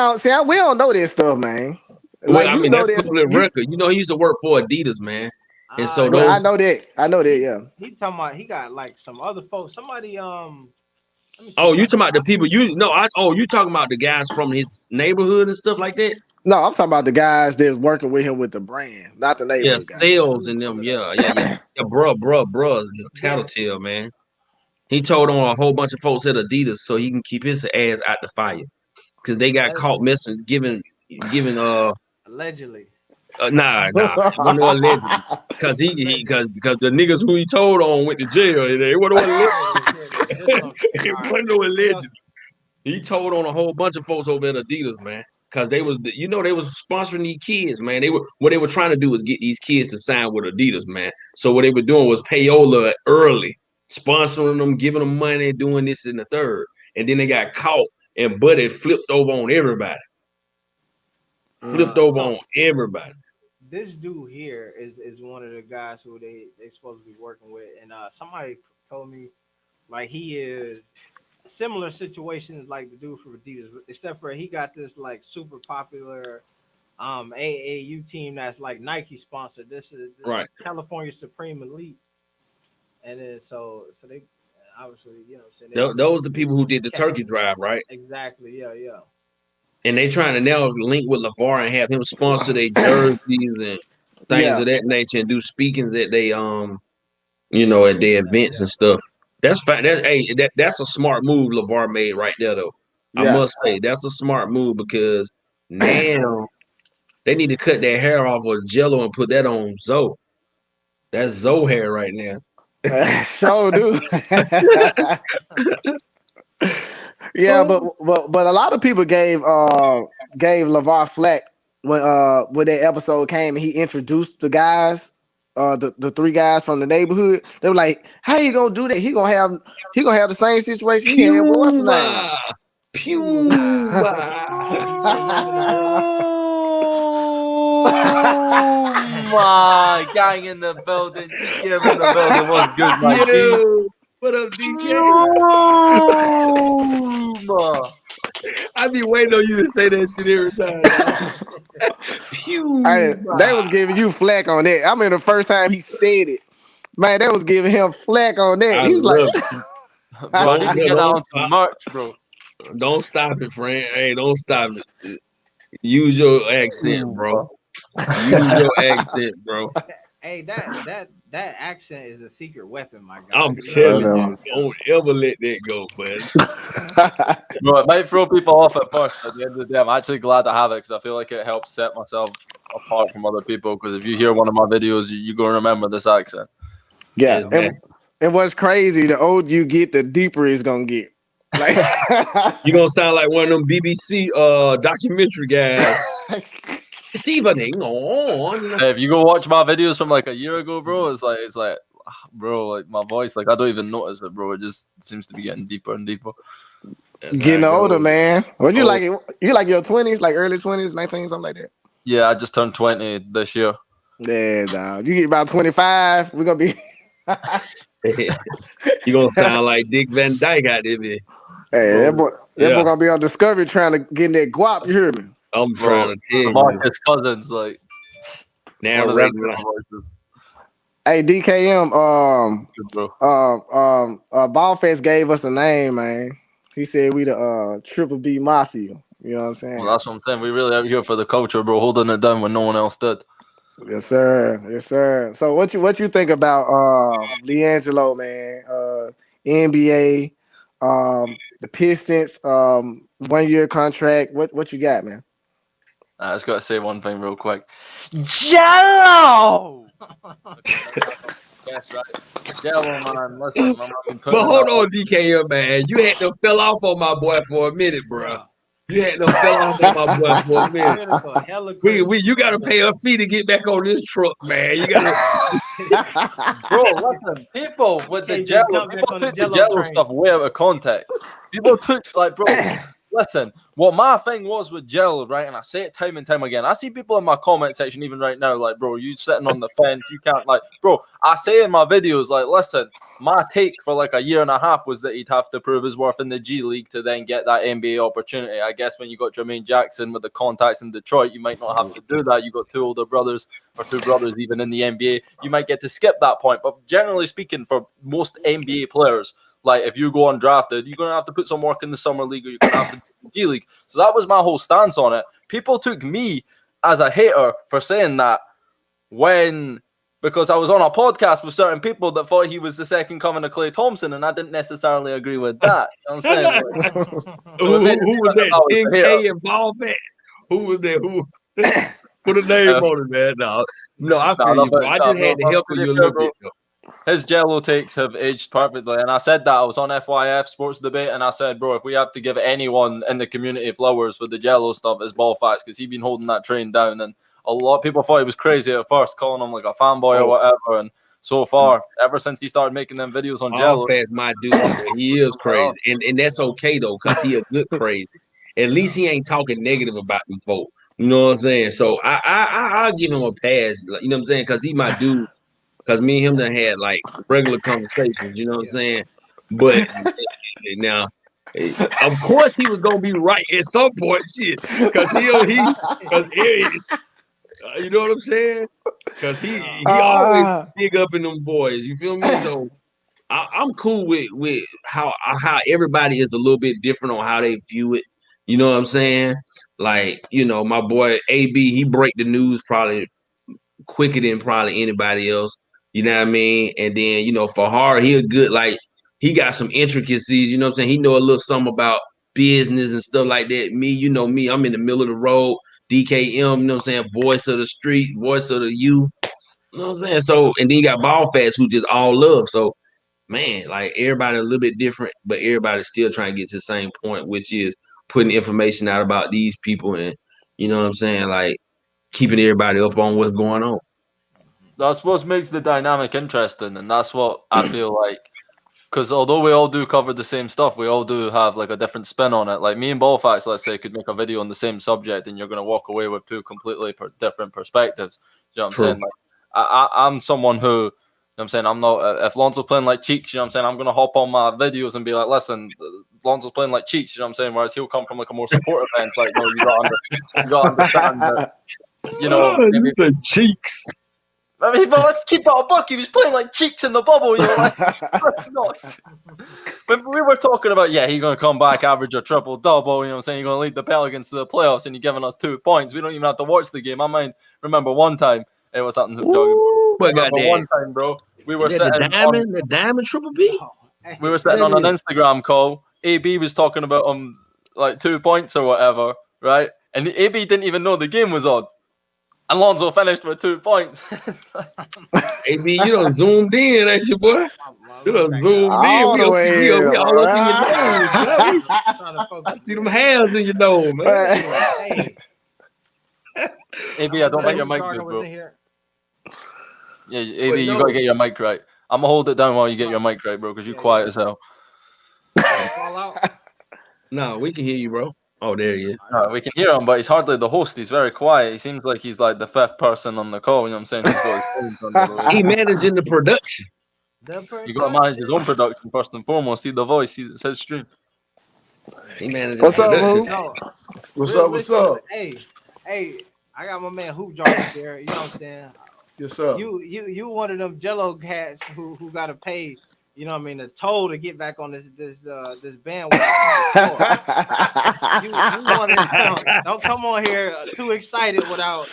S2: We don't know this stuff, man.
S3: Well,
S2: Like
S3: I
S2: you
S3: mean
S2: know
S3: that's
S2: this,
S3: public
S2: you.
S3: record. You know he used to work for Adidas, man. And so
S2: Well, I
S3: those
S2: know that. I know that.
S1: He
S2: Yeah.
S1: he talking about he got like some other folks. Somebody let me see.
S3: oh, you talking about
S1: I
S3: the people you know I oh you talking about the guys from his neighborhood and stuff like that?
S2: No, I'm talking about the guys that's working with him with the brand, not the
S3: Yeah,
S2: neighborhood guys.
S1: yeah. Let
S3: sales
S1: me
S3: and
S1: pull
S3: them.
S1: it up.
S3: Yeah, bruh,
S1: Then
S3: tattletale, man. He told on a whole bunch of folks at Adidas so he can keep his ass out the fire because they got caught
S1: allegedly,
S3: messing, giving
S1: allegedly,
S3: nah, it wasn't no allegedly because
S1: allegedly.
S3: because the niggas who he told on went to jail. It wasn't no allegedly.
S1: This one.
S3: It
S1: All right.
S3: wasn't no
S1: See us.
S3: allegedly. He told on a whole bunch of folks over at Adidas, man. Cause they was, they was sponsoring these kids, man. What they were trying to do was get these kids to sign with Adidas, man. So what they were doing was payola early, sponsoring them, giving them money, doing this and the third, and then they got caught and Buddy flipped over on everybody. Flipped
S2: Mm.
S3: over
S1: So
S3: on everybody.
S1: this dude here is one of the guys who they supposed to be working with, and somebody told me like he is similar situations like the dude from Adidas, except for he got this like super popular AAU team that's like Nike sponsored. This
S3: Right.
S1: California Supreme Elite, and then so they obviously
S3: Those the people who did the
S1: catch
S3: turkey drive, right?
S1: exactly yeah.
S3: And they trying to now link with Lavar and have him sponsor their jerseys and things
S2: Yeah,
S3: of that nature and do speakings at they at their events and stuff. That's fine. That's a smart move Lavar made right there though. I
S2: yeah.
S3: must say that's a smart move because now they need to cut their hair off of Jello and put that on Zoe. That's Zoe hair right now.
S2: Sure do. Yeah, but a lot of people gave LaVar flack when that episode came and he introduced the guys, the three guys from the neighborhood. They were like, "How you gonna do that? He gonna have the same situation he had with what's the name?"
S3: Puma, Puma.
S4: Oh my gang in the building, DKM in the building. What's good, my G?
S3: Yo, what up, DK? I be waiting on you to say that shit every time.
S2: They was giving you flack on that. I mean, the first time he said it, man, they was giving him flack on that.
S3: I
S2: He was like,
S3: love it.
S4: Bro, I need to get that onto
S3: stop.
S4: merch, bro.
S3: Don't stop it, friend. Hey, don't stop it. Use your accent, bro. Use your accent, bro.
S1: Hey, that accent is a secret weapon, my guy.
S3: I'm telling you, don't ever let that go, buddy.
S4: Bro, it might throw people off at first, but at the end of the day, I'm actually glad to have it because I feel like it helps set myself apart from other people. Because if you hear one of my videos, you're going to remember this accent.
S2: yeah.
S3: Exactly.
S2: And what's crazy, the older you get, the deeper it's gonna get. Like
S3: You're gonna sound like one of them BBC documentary guys. Stevening on.
S4: Hey, if you go watch my videos from like a year ago, bro, it's like, bro, like my voice, like I don't even notice it, bro. It just seems to be getting deeper and deeper.
S2: getting older, man. What you like? You like your 20s, like early 20s, 19, something like that.
S4: Yeah, I just turned 20 this year.
S2: Yeah, dog. You get about 25, we're gonna be.
S3: You gonna sound like Dick Van Dyke out there, man.
S2: Hey, that boy gonna be on Discovery trying to get in that guap. You hear me?
S3: I'm trying to tell you.
S4: Marcus Cousins, like
S3: Now
S4: one of them
S3: regular.
S4: voices.
S2: Hey, DKM,
S4: Good, bro.
S2: Ballfest gave us a name, man. He said we the Triple B Mafia. You know what I'm saying?
S4: Well, that's what I'm saying. We really out here for the culture, bro, holding it down when no one else did.
S2: Yes, sir. Yes, sir. So what you think about D'Angelo, man? NBA, the Pistons, 1 year contract. What you got, man?
S4: I just got to say one thing real quick. Jello! That's right. Jello, man. Listen, man.
S3: But hold on, DKM, man. You had to fell off on my boy for a minute, bro. You had to fell off on my boy for a minute. You got to pay a fee to get back on this truck, man. You got
S4: to. Bro, listen, people with the Jello, people took the Jello stuff way out of context. People took, like, bro. Listen, what my thing was with Gelo, right? And I say it time and time again. I see people in my comment section even right now, like, bro, you sitting on the fence. You can't, like, bro, I say in my videos, like, listen, my take for like a year and a half was that he'd have to prove his worth in the G League to then get that NBA opportunity. I guess when you got Jermaine Jackson with the contacts in Detroit, you might not have to do that. You got two older brothers or two brothers even in the NBA. You might get to skip that point. But generally speaking, for most NBA players, like, if you go undrafted, you're going to have to put some work in the summer league or you're going to have to do the G League. So that was my whole stance on it. People took me as a hater for saying that because I was on a podcast with certain people that thought he was the second coming of Klay Thompson, and I didn't necessarily agree with that. You know what I'm saying?
S3: Who was that? 10K and ball fat? Who was that? Who? Put a name on it, man. No, I feel you, bro. I just had to help you a little bit, though.
S4: His Jello takes have aged perfectly, and I said that I was on FYF Sports Debate, and I said, bro, if we have to give anyone in the community flowers for the Jello stuff, it's Ball Facts, because he's been holding that train down, and a lot of people thought he was crazy at first, calling him like a fanboy or whatever, and so far, ever since he started making them videos on Jello,
S3: Ball Facts, my dude, he is crazy, and that's okay though, because he a good crazy. At least he ain't talking negative about them folks. You know what I'm saying? So I'll give him a pass. Like, you know what I'm saying? Because he my dude. Because me and him done had like regular conversations. You know what I'm saying? But now, of course, he was gonna be right at some point. Shit, because because you know what I'm saying? Because he always dig up in them boys. You feel me? So I'm cool with how everybody is a little bit different on how they view it. You know what I'm saying? Like, you know, my boy AB, he break the news probably quicker than probably anybody else. You know what I mean? And then, you know, for Hard, he a good, like, he got some intricacies, you know what I'm saying? He know a little something about business and stuff like that. Me, you know me, I'm in the middle of the road, DKM, you know what I'm saying? Voice of the street, voice of the youth. You know what I'm saying? So, and then you got Ball Fats who just all love. So, man, like everybody a little bit different, but everybody's still trying to get to the same point, which is putting information out about these people and, you know what I'm saying? Like, keeping everybody up on what's going on.
S4: That's what makes the dynamic interesting, and that's what I feel like. Because although we all do cover the same stuff, we all do have like a different spin on it. Like me and Ballfax, let's say, could make a video on the same subject, and you're going to walk away with two completely different perspectives. You know what I'm saying? Like, I'm someone who, you know what I'm saying, I'm not. If Lonzo's playing like Cheeks, you know what I'm saying, I'm going to hop on my videos and be like, listen, Lonzo's playing like Cheeks, you know what I'm saying? Whereas he'll come from like a more supportive end, like, no, you got to understand that, you know,
S3: you said Cheeks.
S4: I mean, but let's keep it a buck. He was playing like Cheeks in the bubble. You know, let's not. But we were talking about, yeah, he's going to come back, average a triple double. You know what I'm saying? You're going to lead the Pelicans to the playoffs, and you're giving us 2 points. We don't even have to watch the game. I might remember one time. It was something. One time, bro. We were sitting
S3: the diamond triple B.
S4: We were sitting on an Instagram call. AB was talking about like 2 points or whatever, right? And AB didn't even know the game was on. Alonzo finished with 2 points.
S3: AB, you done zoomed in, ain't you, boy? You done zoomed in. We all up in your nose. I see them hairs in your nose, man.
S4: AB, I don't think your mic good, bro. Yeah, AB, you got to get your mic right. I'm going to hold it down while you get your mic right, bro, because you're quiet as hell.
S3: No, we can hear you, bro. Oh, there he is.
S4: No, we can hear him, but he's hardly the host. He's very quiet. He seems like he's like the 5th person on the call. You know what I'm saying?
S3: He managing the production.
S4: You got to manage his own production first and foremost. See the voice. He says stream.
S3: He managing
S2: What's
S3: the
S2: up,
S3: production.
S2: What's up? What's up?
S5: Hey, I got my man Hoop Jar there. You know what I'm saying?
S2: Yes, sir.
S5: You one of them Gelo cats who got to pay. You know what I mean? The toll to get back on this bandwagon. you don't come on here too excited without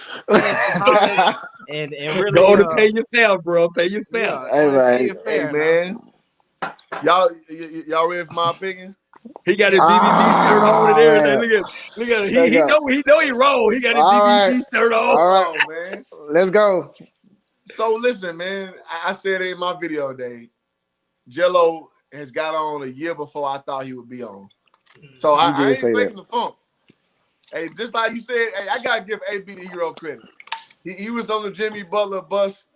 S5: and really
S3: go to pay your fare, bro. Pay your fare.
S5: Yeah,
S6: hey man. Y'all ready for my opinion?
S3: He got his BBB shirt on and everything. Look at him. He know he wrong. He got his BBB shirt on.
S2: All right,
S6: man.
S2: Let's go.
S6: So listen, man. I said it in my video today. Gelo has got on a year before I thought he would be on. So I ain't breaking the funk. Hey, just like you said, hey, I gotta give AB the hero credit. He was on the Jimmy Butler bus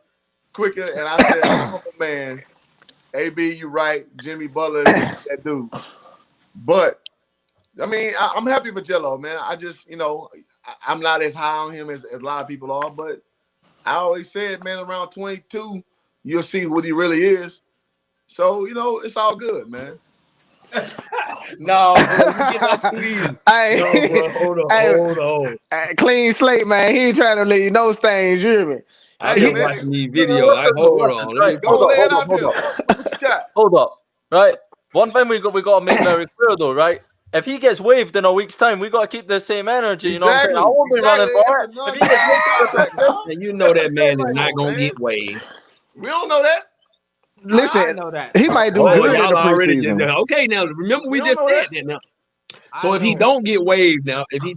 S6: quicker, and I said, oh man, AB, you right. Jimmy Butler is that dude. But I mean, I'm happy for Gelo, man. I just, you know, I'm not as high on him as a lot of people are, but I always said, man, around 22, you'll see what he really is. So, you know, it's all good, man.
S3: No, bro, you get please.
S2: Hey,
S3: no, bro, hold on.
S2: Clean slate, man. He ain't trying to leave no stains. You hear me?
S3: I was watching these videos. Hold on.
S4: Right. Hold up. Right. One thing we got to make very clear though, right? If he gets waived in a week's time, we got to keep the same energy. You know what I'm saying? I won't be running for it. If he gets waived,
S3: and you know that man is not gonna get waived.
S6: We don't know that.
S2: Listen,
S5: I know that.
S2: he might do good in the preseason.
S3: Okay, now remember we just said that now. So if he don't get waived now, and he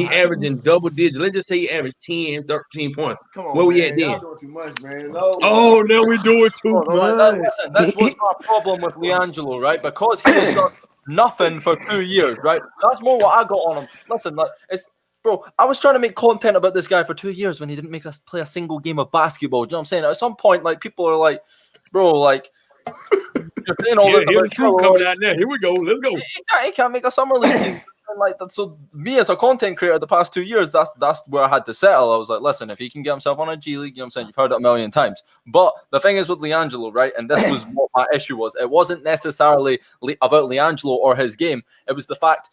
S3: averaging double digits, let's just say he averaged 10, 13 points.
S6: Come on,
S3: where we
S6: man.
S3: at then?
S6: Y'all doing too much, man. No.
S3: Oh, now we doing too much.
S4: Listen, that's what's our problem with LiAngelo, right? Because he has done nothing for 2 years, right? That's more what I got on him. Listen, like, bro, I was trying to make content about this guy for 2 years when he didn't make us play a single game of basketball. You know what I'm saying? At some point, like, people are like, bro, like, you're saying all this.
S3: Here's the truth coming out now. Here we go. Let's go.
S4: He can't make a summer league team. like that. So me as a content creator, the past 2 years, that's where I had to settle. I was like, listen, if he can get himself on a G League, you know what I'm saying, you've heard it a million times. But the thing is with LiAngelo, right? And this was what my issue was. It wasn't necessarily about LiAngelo or his game. It was the fact,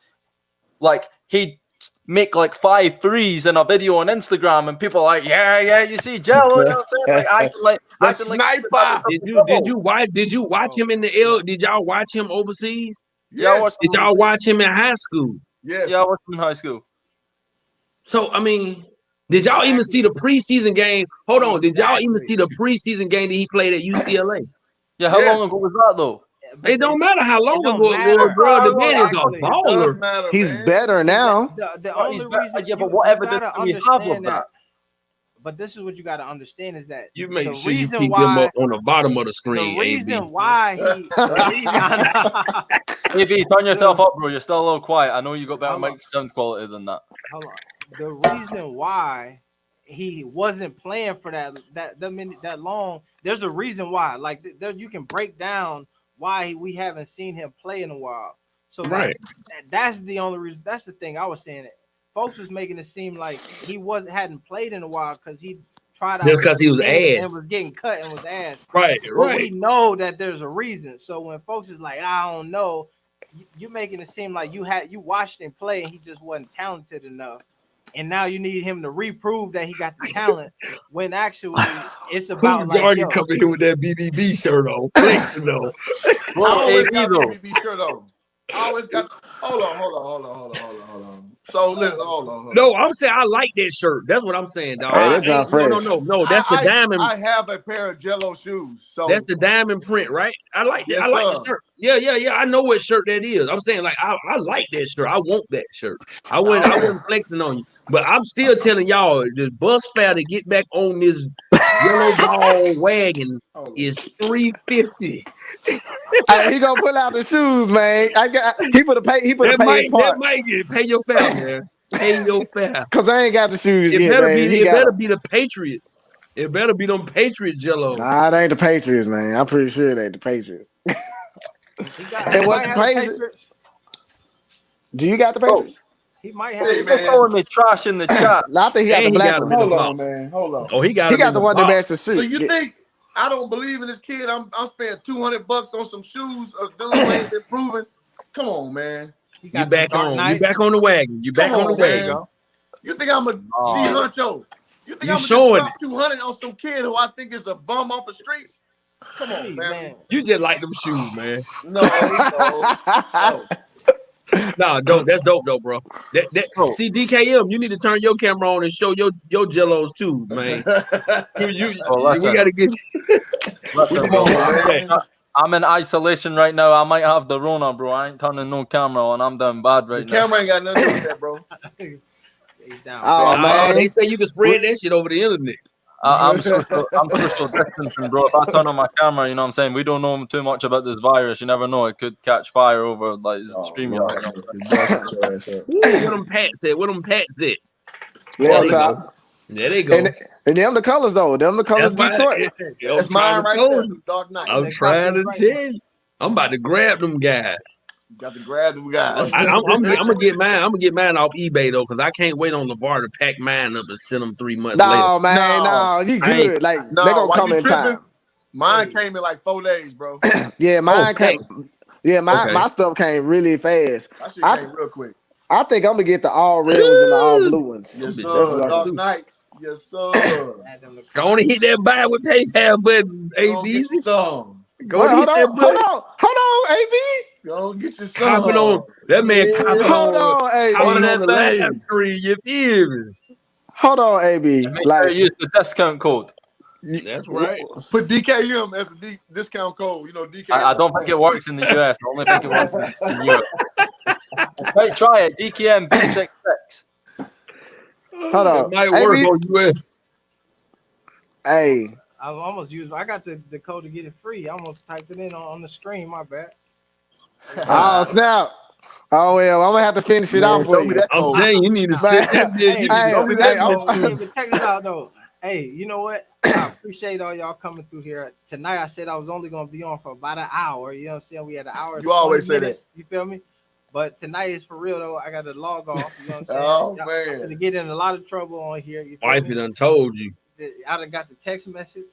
S4: like, he make like 5 threes in a video on Instagram, and people are like, yeah, you see Gelo, you know what I'm saying? Like acting like
S6: sniper.
S3: Did you watch him in the L? Did y'all watch him overseas?
S4: Yeah, I
S6: Yes.
S4: watched
S3: Did y'all watch him in high school?
S6: Yes.
S4: Yeah, I watched him in high school.
S3: So I mean, did y'all even see the preseason game? Hold on, did y'all even see the preseason game that he played at UCLA?
S4: Yeah, how long ago was that though?
S3: It don't matter how long ago it
S5: matter.
S3: was, bro. The man is a
S5: Exactly.
S6: It does
S3: baller.
S6: matter,
S2: He's
S6: man.
S2: better now.
S5: The
S4: Well,
S5: only
S4: he's better-
S5: reason,
S4: yeah, but whatever
S5: you
S4: did
S5: gotta
S4: we have of
S5: understand
S4: that?
S5: But this is what you got to understand is that
S3: You make
S5: the
S3: sure you
S5: reason
S3: keep him
S5: why
S3: up on the bottom of the
S5: the
S3: screen,
S5: reason
S3: AB.
S5: why he the reason
S4: AB, turn yourself up, bro. You're still a little quiet. I know you got better
S5: Hold on.
S4: mic sound quality than that.
S5: hold on. The reason why he wasn't playing for that long. There's a reason why. Like there, you can break down why we haven't seen him play in a while. So
S3: Right.
S5: that's the only reason. That's the thing I was saying. Folks was making it seem like he hadn't played in a while because he tried out
S3: Just because he was
S5: and
S3: ass.
S5: was getting cut and was ass.
S3: Right,
S5: But we
S3: right.
S5: know that there's a reason. So when folks is like, I don't know, you making it seem like you watched him play and he just wasn't talented enough. And now you need him to reprove that he got the talent when actually it's about
S3: Who's
S5: like,
S3: already
S5: yo,
S3: coming here with that BBB shirt on? Flexing though.
S6: I always
S4: AB
S6: got
S4: though.
S6: BBB shirt on. I always got. Hold on. So look, hold on.
S3: No, I'm saying I like that shirt. That's what I'm saying, dog.
S2: Hey, that John
S3: No.
S2: Fresh.
S3: No, that's the diamond.
S6: I have a pair of Gelo shoes. So
S3: That's the diamond print, right? I like that.
S6: Yes,
S3: I like the
S6: sir.
S3: shirt. Yeah. I know what shirt that is. I'm saying like I like that shirt. I want that shirt. I wasn't flexing on you, but I'm still telling y'all the bus fare to get back on this Gelo Ball wagon is $350.
S2: Hey, he gonna pull out the shoes, man. He put pay his part.
S3: That might get pay your fare, man. Pay your fare.
S2: Cause I ain't got the shoes
S3: It
S2: yet,
S3: better
S2: man.
S3: be. It better be the Patriots. It better be them Patriot Jello.
S2: Nah, it ain't the Patriots, man. I'm pretty sure it ain't the Patriots.
S5: It
S2: what's crazy? Do you got the Patriots?
S5: He might have.
S6: Hey,
S4: You're
S6: man.
S4: throwing me trash in the chat.
S2: No, I think he got
S3: And
S2: the
S3: he
S2: black
S3: got
S2: one.
S3: him in
S6: hold
S3: the
S6: on,
S3: box.
S6: man. Hold on.
S3: Oh, he got
S2: He
S3: him
S2: got
S3: in
S2: the one that
S3: box.
S2: matched the suit.
S6: So you think I don't believe in this kid? I'm spending $200 on some shoes. A dude who ain't been proven. Come on, man.
S3: You back on. You back on the wagon. You back
S6: Come
S3: on the
S6: on,
S3: wagon.
S6: man. You think I'm a G Huncho? You think
S3: You
S6: I'm gonna
S3: showing
S6: just drop 200 on some kid who I think is a bum off the streets? Come on, man.
S3: You just like them shoes, man.
S6: No.
S3: Nah, dope. That's dope, though, bro. See, DKM, you need to turn your camera on and show your Jellos too, man. We gotta get.
S4: Listen, bro, I'm in isolation right now. I might have the Rona, bro. I ain't turning no camera on. I'm done bad right now.
S6: Camera ain't got nothing to do with that, bro.
S2: Oh, man.
S3: They say you can spread that shit over the internet.
S4: I'm social distancing, bro. If I turn on my camera, you know what I'm saying? We don't know too much about this virus. You never know. It could catch fire over like StreamYard.
S3: Where them Pats at? Where them Pats at?
S2: Yeah,
S3: There they go. There they go.
S2: And them the colors though. Them the colors
S3: That's
S2: Detroit.
S6: That's mine right there. Dark Knight.
S3: I'm trying to tell you. I'm about to grab them guys.
S6: You got to grab them guys.
S3: I'm gonna get mine. I'm gonna get mine off eBay though, because I can't wait on Lavar to pack mine up and send them 3 months later.
S2: No, man, no, you good. Like they gonna come in time.
S6: Mine came in like 4 days, bro.
S2: Yeah, mine came. Yeah, my stuff came really fast.
S6: That shit came real quick.
S2: I think I'm gonna get the all red ones and the all blue ones.
S6: Yes,
S2: That's
S6: sir.
S2: what
S6: Dark Knights. Yes, sir.
S3: Go on and hit that buy with PayPal buttons, AB.
S2: Hold on, AB.
S6: Go get your son.
S3: Copping on that man. Copping
S2: Hold on, AB.
S3: on the last 3. You feel me?
S2: Hold on, AB.
S4: Make sure you use the discount code.
S3: That's right.
S6: Put DKM as a discount code. You know, DKM.
S4: I don't think it works in the US. I only think it works in Europe. Right, try it. DKM B66.
S2: Hold on.
S3: It might work on US.
S2: Hey.
S5: I almost used. I got the code to get it free. I almost typed it in on the screen. My bad.
S2: Oh snap! Oh well, I'm gonna have to finish it off for you.
S3: I'm saying you need to sit there.
S5: But check this out though. Hey, you know what? I appreciate all y'all coming through here tonight. I said I was only gonna be on for about an hour. You know what I'm saying? We had an hour.
S6: You always say that.
S5: You feel me? But tonight is for real though. I got to log off. You know what I'm saying?
S6: Oh
S5: I'm
S6: man.
S5: gonna get in a lot of trouble on here. You feel
S3: Wifey
S5: me?
S3: done told you.
S5: I done got the text message.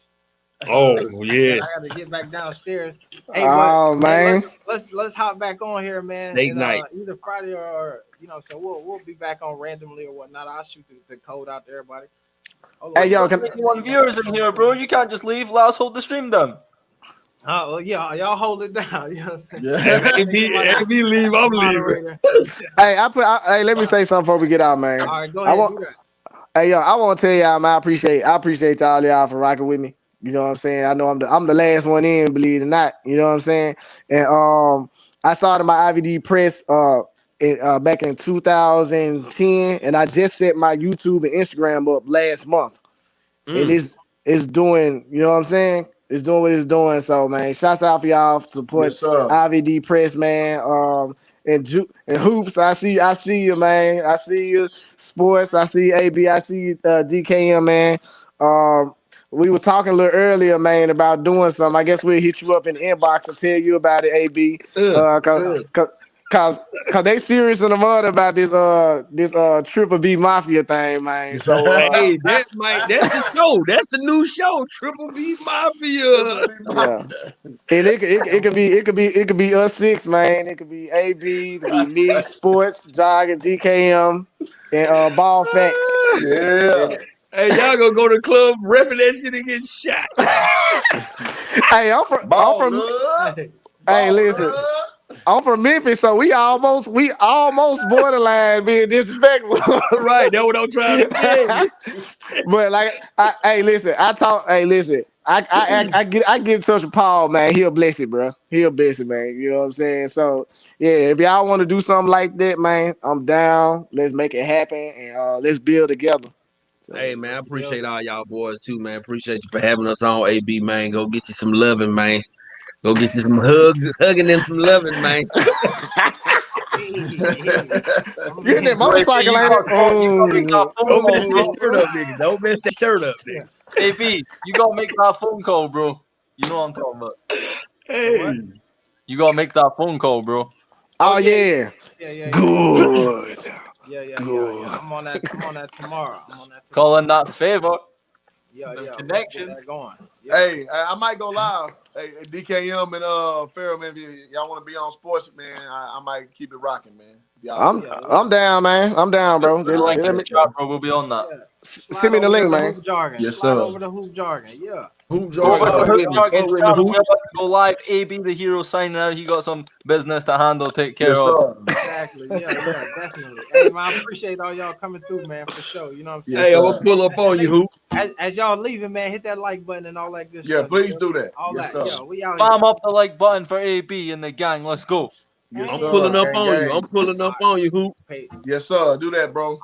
S3: Oh
S5: And
S3: yeah.
S5: I got to get back downstairs. Hey,
S2: Oh
S5: but hey,
S2: man.
S5: let's hop back on here, man.
S3: Date
S5: And
S3: night.
S5: either Friday or so we'll be back on randomly or whatnot. I'll shoot the code out to everybody. Hold
S2: Hey,
S5: on.
S2: yo,
S4: 21 viewers in here, bro. You can't just leave. Let us hold the stream down.
S5: Oh well, yeah, y'all hold it down. You know what I'm saying?
S6: Yeah.
S3: AB leave, I'm leaving.
S5: Moderator.
S2: hey, let me say something before we get out, man.
S5: All right, go
S2: I
S5: ahead.
S2: want,
S5: Do that.
S2: hey, yo, I want to tell y'all, man, I appreciate y'all for rocking with me. You know what I'm saying? I know I'm the last one in, believe it or not. You know what I'm saying? And I started my IVD press back in 2010, and I just set my YouTube and Instagram up last month, and it's doing. You know what I'm saying? It's doing what it's doing. So, man, shouts out for y'all for support
S6: Yes, sir.
S2: IVD press, man. And hoops, I see you, man. I see you. Sports, I see AB, I see you, DKM, man. We were talking a little earlier, man, about doing something. I guess we'll hit you up in the inbox and tell you about it, AB. Cause they serious in the mud about this Triple B Mafia thing, man. So
S3: Hey, that's the show. That's the new show, Triple B Mafia.
S2: yeah. And it could be us six, man. It could be AB, it could be me, Sports, Jog, and DKM, and Ball Facts.
S6: Yeah.
S3: Hey, y'all gonna go to the club repping that shit and get shot.
S2: Hey, hey, listen.
S6: Ball.
S2: I'm from Memphis, so we almost borderline being disrespectful.
S3: Right, that's what I'm trying to tell you.
S2: But hey, listen, I get in touch with Paul, man. He'll bless it, bro. He'll bless it, man. You know what I'm saying? So yeah, if y'all want to do something like that, man, I'm down. Let's make it happen and let's build together. So,
S3: Hey man, I appreciate all y'all boys too, man. Appreciate you for having us on, AB, man. Go get you some loving, man. Go get you some hugging and some loving, man.
S2: Get that motorcycle, ain't it?
S3: Don't mess that shirt up, nigga. Don't mess that shirt up, nigga.
S4: AB, you gotta make that phone call, bro. You know what I'm talking about.
S3: Hey.
S4: You gotta make that phone call, bro.
S2: Oh yeah. Good.
S5: Yeah. I'm on that tomorrow.
S4: Calling that favor.
S5: Yeah.
S4: Connections.
S5: We'll get that going. Yeah.
S6: Hey, I might go live. Hey, DKM and Farrell, man, if y'all want to be on sports, man, I might keep it rocking, man.
S2: I'm down, man. I'm down, bro.
S4: We'll be on that.
S2: Send me the link, man.
S5: Hoop jargon.
S6: Yes,
S5: Slide
S6: sir.
S5: over the hoop jargon. Yeah.
S3: Hoop
S4: Over to
S3: jargon.
S4: Hoop Jargon's channel. We're about to go live. AB the hero signing out. He got some business to handle. Take care
S6: Yes,
S4: of.
S6: sir.
S5: Exactly. Yeah, definitely. Hey, man, I appreciate all y'all coming through, man, for sure. You know what I'm saying?
S3: Hey, I'm gonna pull up on you, Hoop.
S5: As y'all leaving, man, hit that like button and all that good
S6: Yeah,
S5: stuff.
S6: please do that.
S5: All
S6: Yes,
S5: that.
S6: sir.
S5: Yeah, we out
S4: Spam up the like button for AB and the gang. Let's go.
S6: Yes,
S3: I'm
S6: sir.
S3: pulling up
S6: Gang,
S3: on you.
S6: gang.
S3: I'm pulling up on you, Hoop.
S5: here.
S6: Yes, sir. Do that, bro.